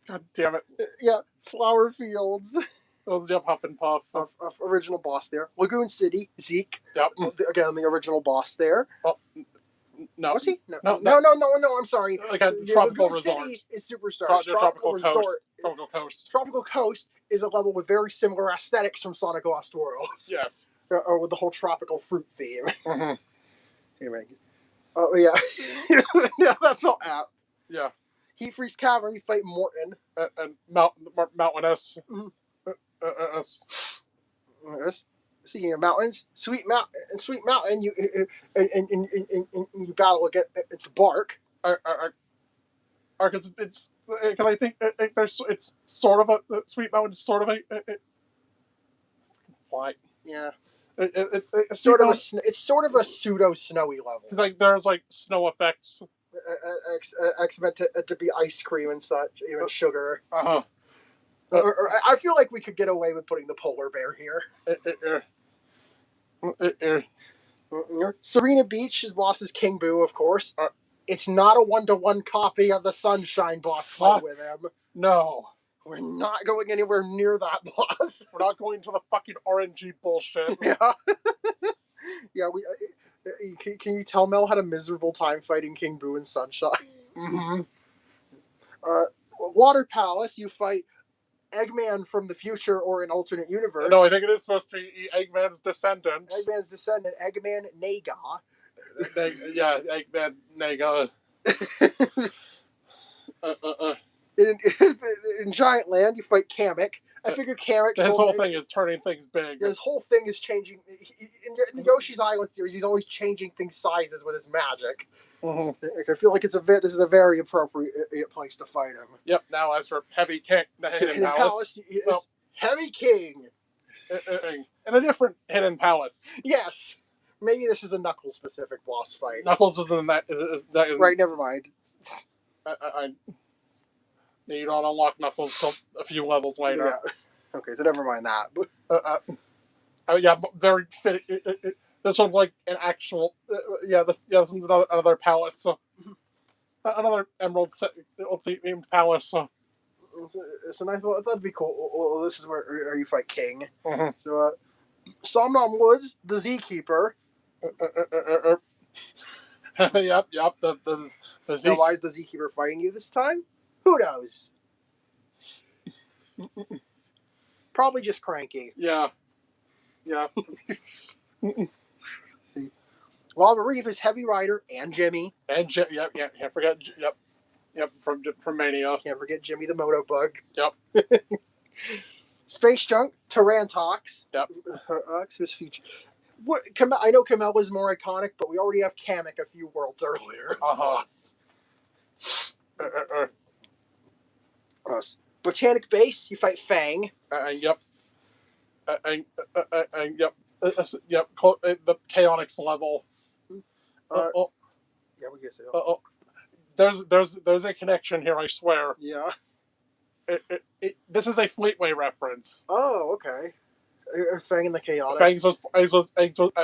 God damn it. Yeah, Flower Fields. Those Huff and Puff. Of original boss there. Lagoon City, Zeke. Yep. Again, the original boss there. Oh, no. Was he? No, I'm sorry. Again, Tropical Lagoon Resort. City is Superstars. Tropical Resort. Coast. Tropical Coast. Tropical Coast is a level with very similar aesthetics from Sonic Lost World. Yes. Or with the whole tropical fruit theme. Mm-hmm. Oh, yeah. Yeah, that felt apt. Yeah. Heat Freeze Cavern, you fight Morton. And Mountain S. Mm-hmm. S. Speaking of mountains, Sweet Mountain, you battle against Bark. Because because I think it's sort of a Sweet Mountain is sort of a flight. Yeah. It's sort of a pseudo snowy level. It's like there's like snow effects. Meant to be ice cream and such, even sugar. Uh-huh. I feel like we could get away with putting the polar bear here. Serena Beach's boss is King Boo, of course. It's not a 1-to-1 copy of the Sunshine boss fight with him. No. We're not going anywhere near that boss. We're not going to the fucking RNG bullshit. Yeah. Yeah, can you tell Mel had a miserable time fighting King Boo and Sunshine? Mm-hmm. Water Palace, you fight Eggman from the future or an alternate universe. No, I think it is supposed to be Eggman's descendant. Eggman Naga. Yeah, Eggman Naga. In Giant Land, you fight Kamek. I figure Kamek. His whole thing is turning things big. His whole thing is changing. In the Yoshi's Island series, he's always changing things sizes with his magic. Mm-hmm. I feel like this is a very appropriate place to fight him. Yep. Now, as for Heavy King, the Hidden Palace is Heavy King. In a different Hidden Palace. Yes. Maybe this is a Knuckles-specific boss fight. Knuckles isn't that. Right, never mind. You don't unlock Knuckles till a few levels later. Yeah. Okay, so never mind that. Yeah, very fit. This one's like an actual. This one's another palace. So, another Emerald themed palace. So I thought that'd be cool. Well, this is where you fight King. Mm-hmm. So, Somnom Woods, the Zkeeper. Yep. The Z. So why is the Zkeeper fighting you this time? Who knows? Probably just cranky. Yeah. Lava Reef is Heavy Rider and Jimmy. And can't forget. Yep. From Mania. Can't forget Jimmy the Moto Bug. Yep. Space Junk, Tarantox. Yep. Was featured. I know Kamel was more iconic, but we already have Kamek a few worlds earlier. Botanic Base, you fight Fang. Yep. Yep. The Chaotix level. Yeah, we can say. There's a connection here. I swear. Yeah. This is a Fleetway reference. Oh, okay. Fang and the Chaotix.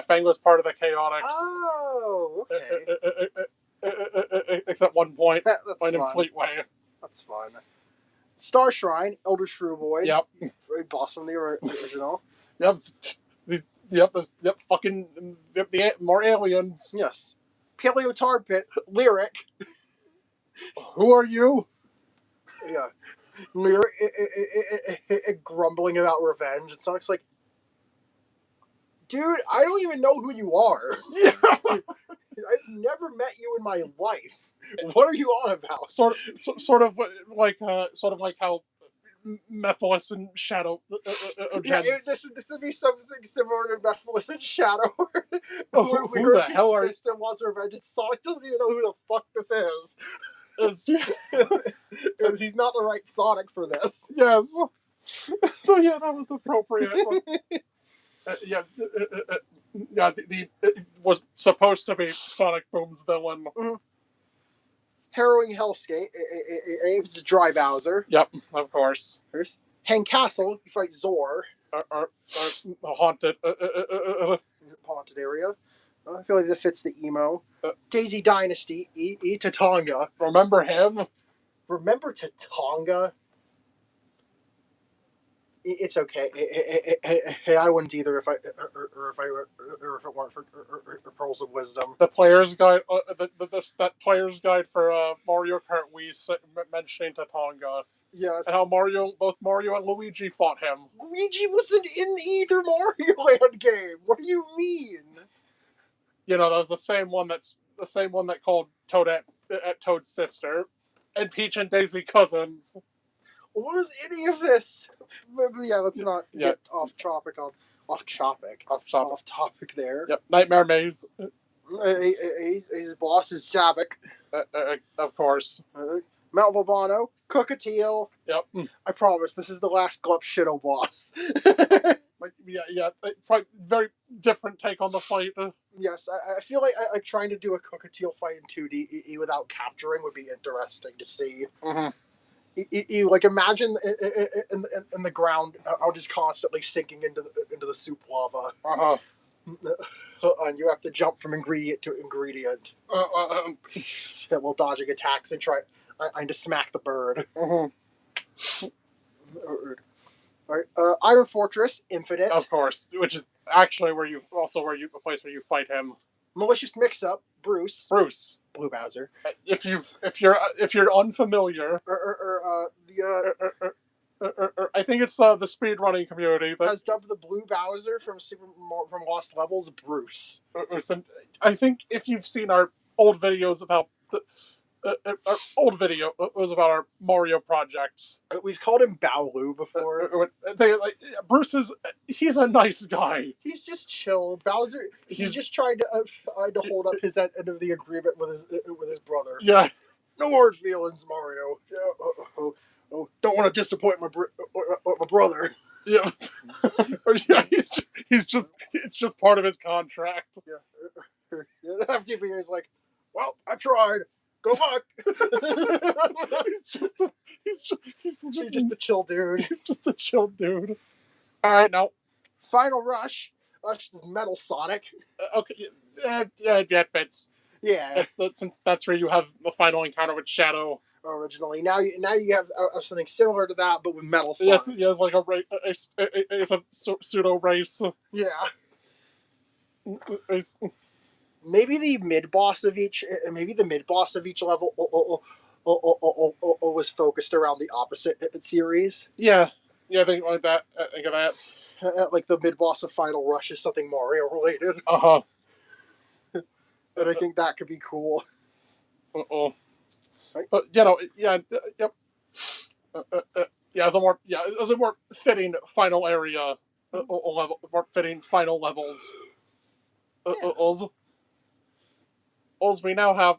Fang was part of the Chaotix. Oh, okay. Except one point. That's in fun. Fleetway. That's fun. Star Shrine, Elder Shrew Boy. Yep. Boss from the original. Yep. Fucking. Yep. More aliens. Yes. Paleo Tar Pit, Lyric. Who are you? Yeah. Lyric grumbling about revenge. And Sonic's like, dude, I don't even know who you are. Yeah. I've never met you in my life. What are you on about? Sort of like how Mephiles and Shadow Yeah, Gens. this would be something similar to Mephiles and Shadow. Oh, who the hell are you? Still wants revenge. And Sonic doesn't even know who the fuck this is. Because he's not the right Sonic for this. Yes. So yeah, that was appropriate. Yeah, it was supposed to be Sonic Boom's villain. Mm-hmm. Harrowing Hellscape aims to Dry Bowser. Yep, of course. There's Hang Castle, you fight Zor. Haunted. Haunted area. I feel like that fits the emo. Daisy Dynasty, Tatanga. Remember him? Remember Tatanga? It's okay. Hey, I wouldn't either if it weren't for Pearls of Wisdom. The player's guide, that player's guide for Mario Kart Wii mentioning Tatanga. Yes. And how both Mario and Luigi fought him. Luigi wasn't in either Mario Land game. What do you mean? You know, that was the same one that called Toad at Toad's sister, and Peach and Daisy cousins. What is any of this? Yeah, let's not get off topic there. Yep, Nightmare Maze. His boss is Zavok. Of course. Mount Valbano, Cookateel. Yep. I promise, this is the last Glup Shido boss. Quite very different take on the fight. Yes, I feel like trying to do a Cookateel fight in 2D without capturing would be interesting to see. Mm-hmm. You like imagine in the ground, how just constantly sinking into the soup lava. Uh-huh. And you have to jump from ingredient to ingredient. While dodging attacks and try to smack the bird. Mm-hmm. Right. Iron Fortress, Infinite. Of course, which is actually a place where you fight him. Malicious Mix-Up, Bruce. Blue Bowser. If you're unfamiliar, I think it's the speedrunning community that has dubbed the Blue Bowser from Lost Levels Bruce. I think if you've seen our old videos about was about our Mario projects. We've called him Baolu before. Bruce he's a nice guy. He's just chill. Bowser, he's just trying to hold up his end of the agreement with his brother. Yeah. No hard feelings, Mario. Don't want to disappoint my brother. Yeah. It's just part of his contract. Yeah. FTP is like, well, I tried. Go back. He's just a chill dude. He's just a chill dude. All right, now Final Rush. Rush is Metal Sonic. Okay, it fits. Yeah, since that's where you have the final encounter with Shadow. Originally, now you have something similar to that, but with Metal Sonic. It's like it's a pseudo race. Yeah. Maybe the mid boss of each level was focused around the opposite series. Yeah, I think like that. Think of that. Like the mid boss of Final Rush is something Mario related. Uh-huh. And I think that could be cool. Right? But yep. As a more fitting final area, more fitting final levels. We now have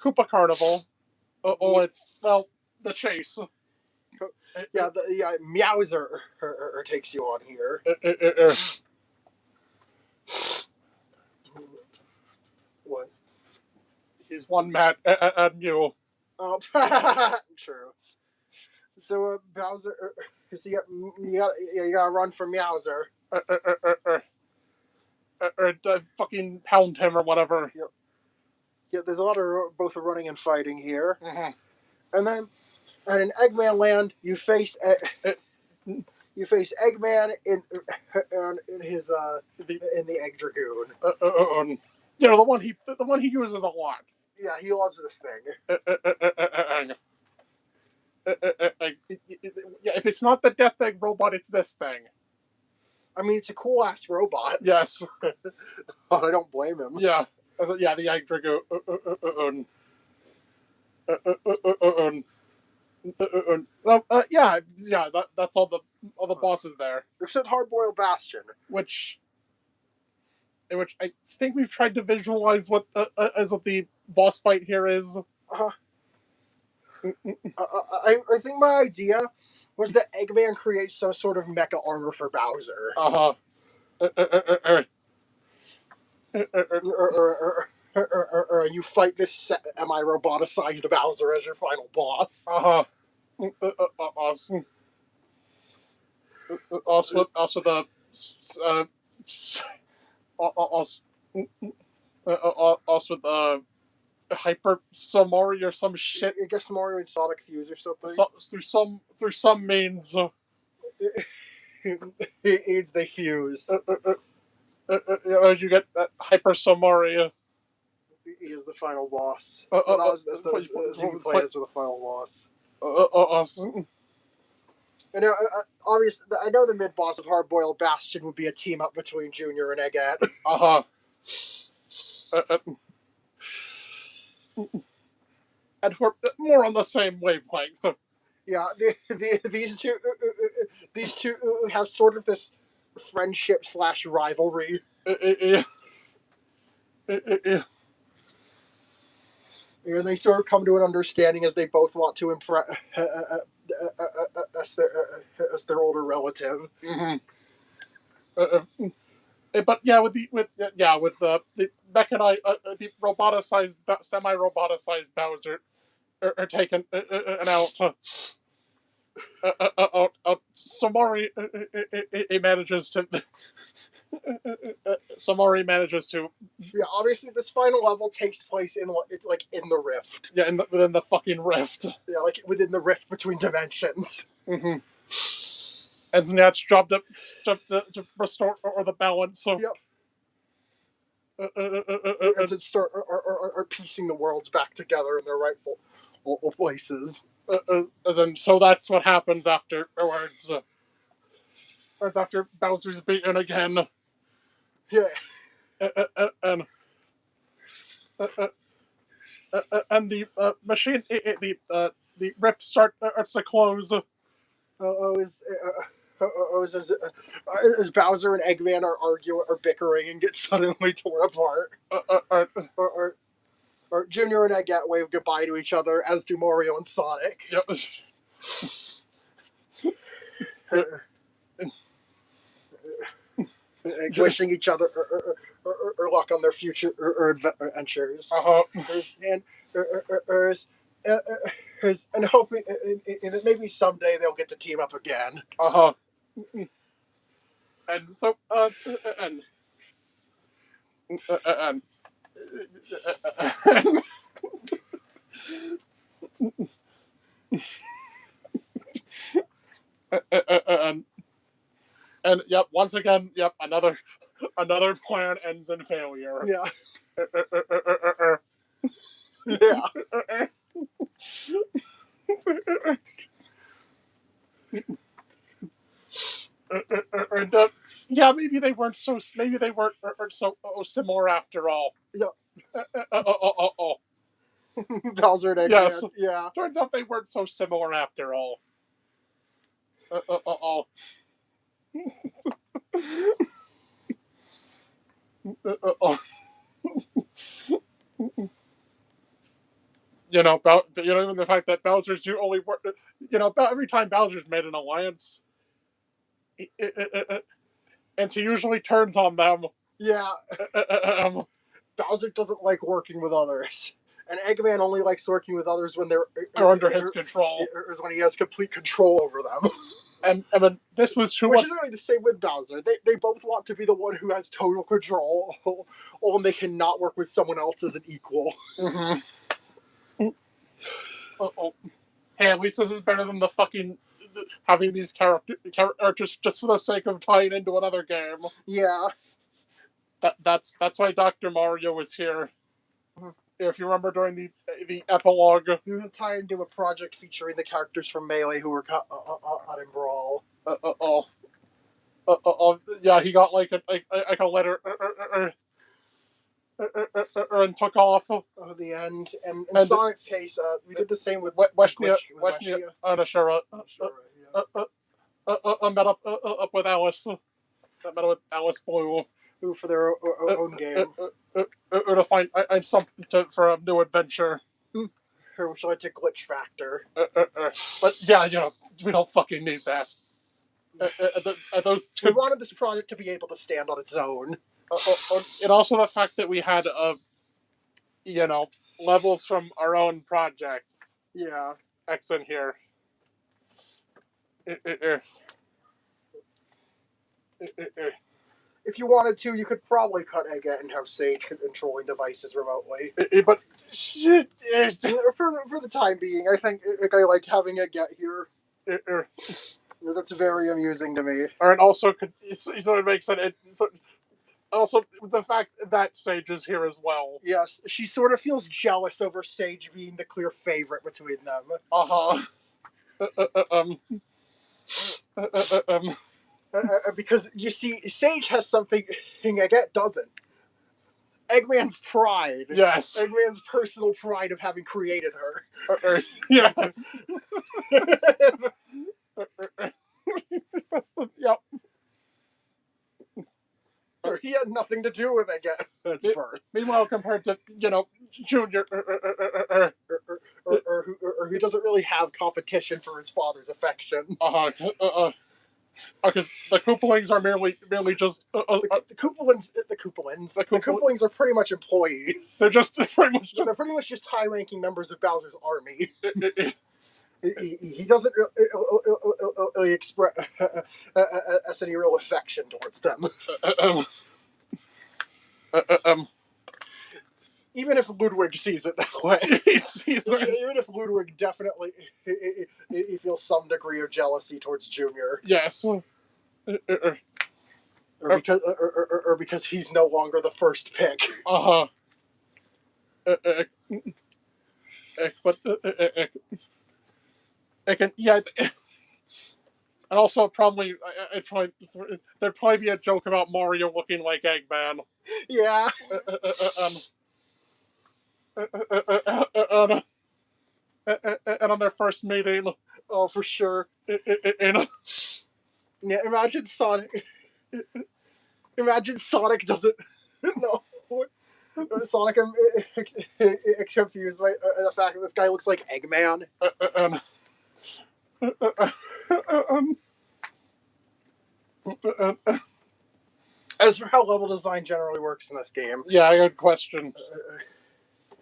Koopa Carnival. It's the chase. Meowser takes you on here. What? He's one mad at you. Oh, true. So Bowser, you gotta run from Meowser. Fucking pound him or whatever. Yep. Yeah, there's a lot of both running and fighting here. Mm-hmm. And then, in Eggman Land, you face Eggman in his in the Egg Dragoon. You know, the one he uses a lot. Yeah, he loves this thing. Yeah, if it's not the Death Egg robot, it's this thing. I mean, it's a cool ass robot. Yes. But I don't blame him. Yeah. Yeah, the Egg Dragoon. Yeah, that's all the bosses there. Except Hardboiled Bastion, which I think we've tried to visualize what the boss fight here is. I think my idea was that Eggman creates some sort of mecha armor for Bowser. Or you fight this semi-roboticized Bowser as your final boss. Awesome. Also the also the Hyper Samori or some shit. I guess Mario and Sonic fuse or something. Through some means. They fuse. You get that Hyper Samori. He is the final boss. As you play as the final boss. And obviously, I know the mid boss of Hardboiled Bastion would be a team up between Junior and Eggman. And we're more on the same wavelength. Yeah, these two have sort of this friendship / rivalry. And they sort of come to an understanding as they both want to impress their older relative. But yeah, with the mechanized, the roboticized, semi-roboticized Bowser are taken out. Samori manages to. Samori manages to. Yeah, obviously, this final level takes place in the rift. Yeah, within the fucking rift. Yeah, like within the rift between dimensions. And now it's job to restore the balance. So. Yep. And to start or piecing the worlds back together in their rightful places. So that's what happens afterwards. After Bowser's beaten again. Yeah. And the machine, the rift starts to close. As Bowser and Eggman are arguing or bickering and get suddenly torn apart. Or Junior and Eggman wave goodbye to each other, as do Mario and Sonic. Yep. Wishing each other or luck on their future adventures. And hoping that maybe someday they'll get to team up again. And so and yep, once again, yep, another plan ends in failure. Yeah. Yeah. Yeah, maybe they weren't so similar after all. Yeah. Bowser and Eggman. Yes. Yeah. Turns out they weren't so similar after all. You know, even the fact that Bowser's only work. You know, every time Bowser's made an alliance, and he usually turns on them. Yeah. Bowser doesn't like working with others. And Eggman only likes working with others when they're under his control. Or when he has complete control over them. And I mean, this was too much. Which is really the same with Bowser. They both want to be the one who has total control, and they cannot work with someone else as an equal. Hey, at least this is better than the fucking having these characters just for the sake of tying into another game. Yeah. That's why Dr. Mario was here. Mm-hmm. If you remember during the epilogue, he was tied into a project featuring the characters from Melee who were caught in Brawl. Yeah, he got like a letter and took off. The end. And in Sonic's case, we did the same with Weshnia and Ashura. Met up with Alice. Met up with Alice Blue. Who for their own game. To find something for a new adventure. Which led to Glitch Factor. But yeah, you know, we don't fucking need that. Those two... We wanted this project to be able to stand on its own. And also the fact that we had, you know, levels from our own projects. Yeah. X in here. If you wanted to, you could probably cut Eggette and have Sage controlling devices remotely. But shit, for the time being, I think I like having Eggette here. That's very amusing to me. And also, so it makes it. Also, the fact that Sage is here as well. Yes, she sort of feels jealous over Sage being the clear favorite between them. Because, you see, Sage has something Eggette doesn't. Eggman's pride. Yes. Eggman's personal pride of having created her. Yes. Yep. He had nothing to do with Eggette's birth. Meanwhile, compared to, you know, Junior, or who doesn't really have competition for his father's affection. Because the Koopalings are merely just the Koopalings are pretty much employees. They're pretty much just high-ranking members of Bowser's army. He doesn't really express any real affection towards them. Even if Ludwig sees it that way. Even if Ludwig definitely he feels some degree of jealousy towards Junior. Yes. Or because he's no longer the first pick. But yeah, and also probably there'd probably be a joke about Mario looking like Eggman. Yeah. And on their first meeting, oh, for sure. Yeah, imagine Sonic. Imagine Sonic doesn't know. Sonic is confused by the fact that this guy looks like Eggman. As for how level design generally works in this game. Yeah, good question.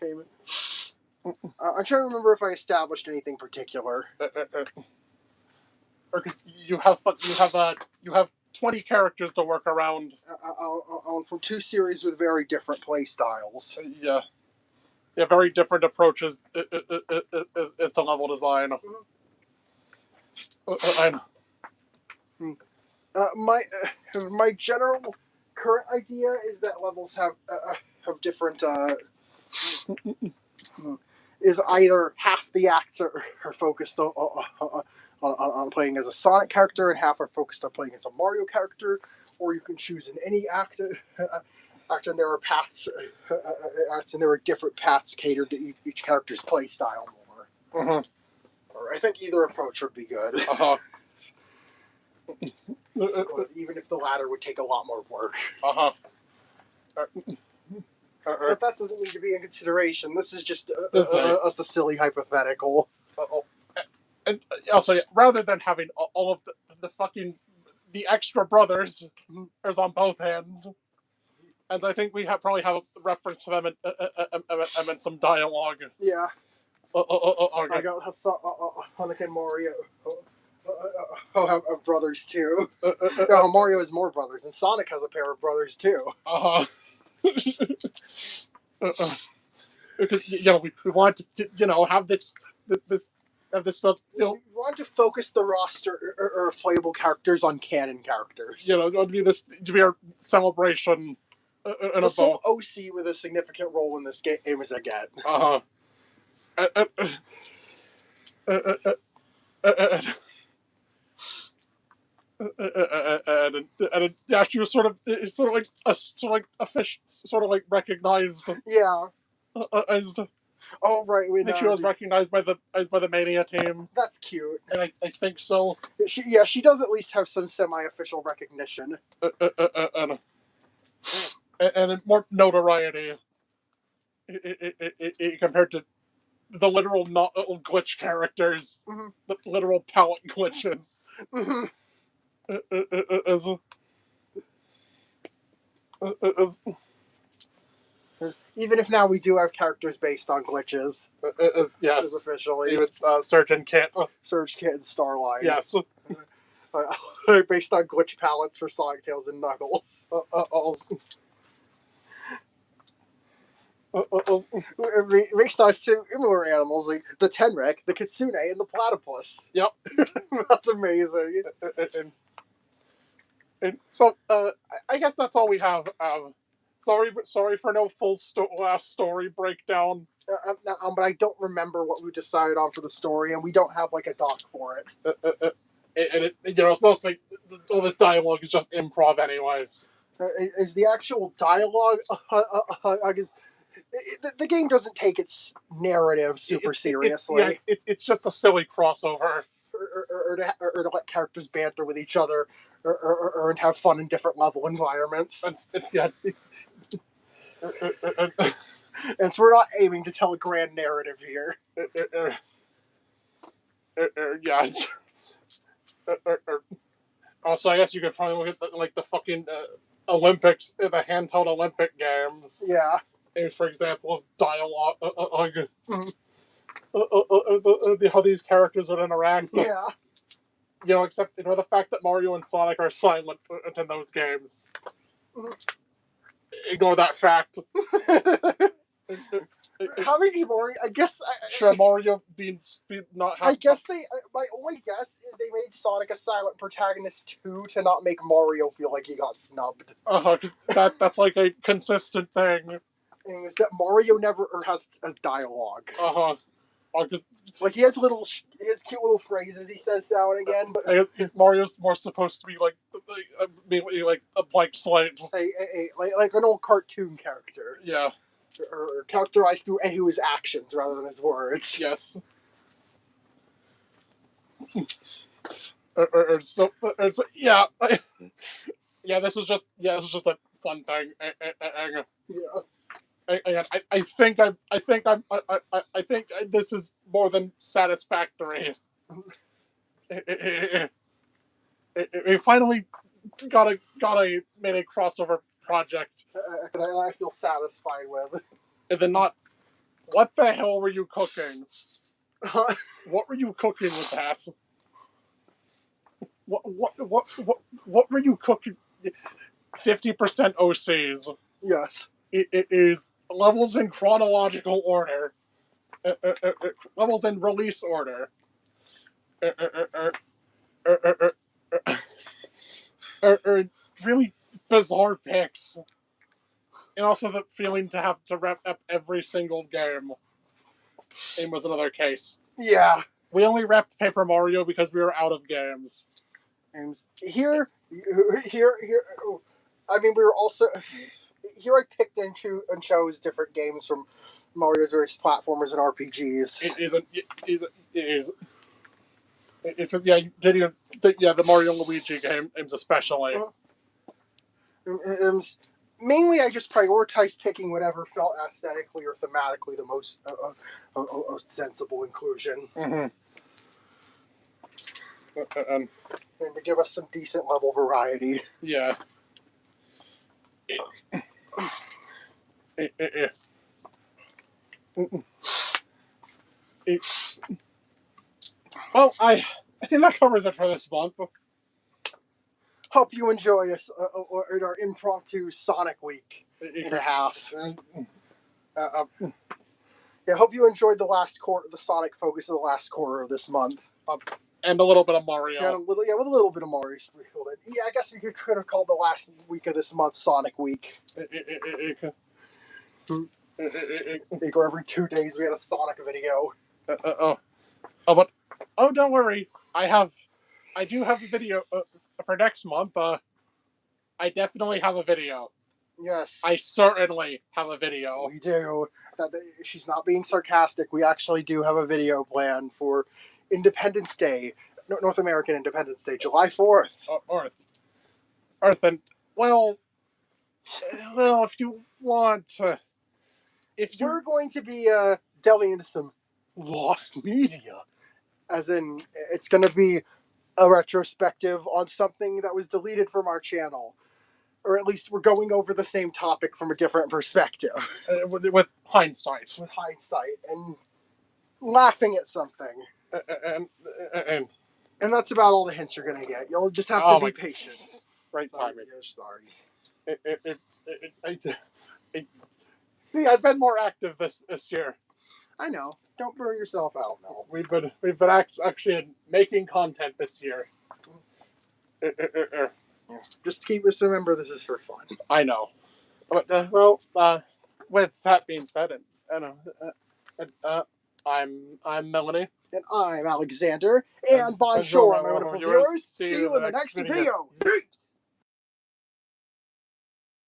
I'm trying to remember if I established anything particular. Because you have 20 characters to work around. From two series with very different play styles. Yeah, very different approaches as to level design. My general current idea is that levels have different. Is either half the acts are focused on playing as a Sonic character and half are focused on playing as a Mario character, or you can choose in any act. And there are paths, and there are different paths catered to each character's play style more. Or I think either approach would be good. Even if the latter would take a lot more work. But that doesn't need to be in consideration. This is just a silly hypothetical. And also, rather than having all of the extra brothers, there's on both hands. And I think we probably have a reference to them in some dialogue. Yeah. Okay. I got Sonic and Mario have brothers too. Mario has more brothers, and Sonic has a pair of brothers too. Because we want to have this of this stuff. We want to focus the roster or playable characters on canon characters. You know, it would be this to be our celebration. The sole OC with a significant role in this game is I get. And yeah, she was sort of recognized. Yeah. As the. Oh right, I think she was recognized by the Mania team. That's cute. And I think so. She does at least have some semi-official recognition. And more notoriety compared to the literal glitch characters, the literal palette glitches. Even if now we do have characters based on glitches. Yes. Officially. He was Surgeon Kit. Surge Kit and Starline. Yes. Based on glitch palettes for Sonic, Tails, and Knuckles. Based on similar animals like the Tenrek, the Kitsune, and the Platypus. Yep. That's amazing. And so, I guess that's all we have. Sorry for no full last story breakdown. But I don't remember what we decided on for the story, and we don't have like a doc for it. And it's mostly all this dialogue is just improv, anyways. Is the actual dialogue? I guess the game doesn't take its narrative super seriously. It's just a silly crossover, or to let characters banter with each other, or have fun in different level environments. And so we're not aiming to tell a grand narrative here. Also, I guess you could probably look at the fucking Olympics, the handheld Olympic games. Yeah. For example, of dialogue, how these characters would interact. Yeah. Except the fact that Mario and Sonic are silent in those games. Ignore that fact. Having Mario, I guess. Sure, Mario being not. I guess my only guess is they made Sonic a silent protagonist too to not make Mario feel like he got snubbed. That's like a consistent thing. And is that Mario never has dialogue. Like he has cute little phrases he says now and again, but Mario's more supposed to be like a blank slate, like an old cartoon character. Yeah, or characterized through his actions rather than his words. Yes. Yeah. Yeah, this was just a fun thing. Yeah. I think this is more than satisfactory. We finally got a mini crossover project. I feel satisfied with. And then not. What the hell were you cooking? What were you cooking with that? What were you cooking? 50% OCs. Yes. It is levels in chronological order. Levels in release order. Really bizarre picks. And also the feeling to have to wrap up every single game. It was another case. Yeah. We only wrapped Paper Mario because we were out of games. Here. I mean, we were also... Here I picked and chose different games from Mario's various platformers and RPGs. The Mario and Luigi games especially. Mainly, I just prioritized picking whatever felt aesthetically or thematically the most sensible inclusion. Mm-hmm. And to give us some decent level variety. Yeah. Well, I think that covers it for this month. Hope you enjoy our impromptu Sonic Week and a half. I hope you enjoyed the last quarter, the Sonic focus of the last quarter of this month. And a little bit of Mario. Yeah, with a little bit of Mario sprinkled in. Yeah, I guess we could have called the last week of this month Sonic Week. Or every 2 days we had a Sonic video. But don't worry. I do have a video for next month. I definitely have a video. Yes. I certainly have a video. We do. She's not being sarcastic. We actually do have a video planned for Independence Day, North American Independence Day, July 4th. Earth, and well, if you want to, we're going to be delving into some lost media, as in it's going to be a retrospective on something that was deleted from our channel. Or at least we're going over the same topic from a different perspective. With hindsight. With hindsight. And laughing at something. And that's about all the hints you're going to get. You'll just have to be patient. Right timing. Sorry. See, I've been more active this year. I know. Don't burn yourself out, Mel. We've been actually making content this year. Just remember this is for fun. I know. But, with that being said, I'm Melanie. And I'm Alexander. And bonjour, my wonderful viewers. See you in the next video.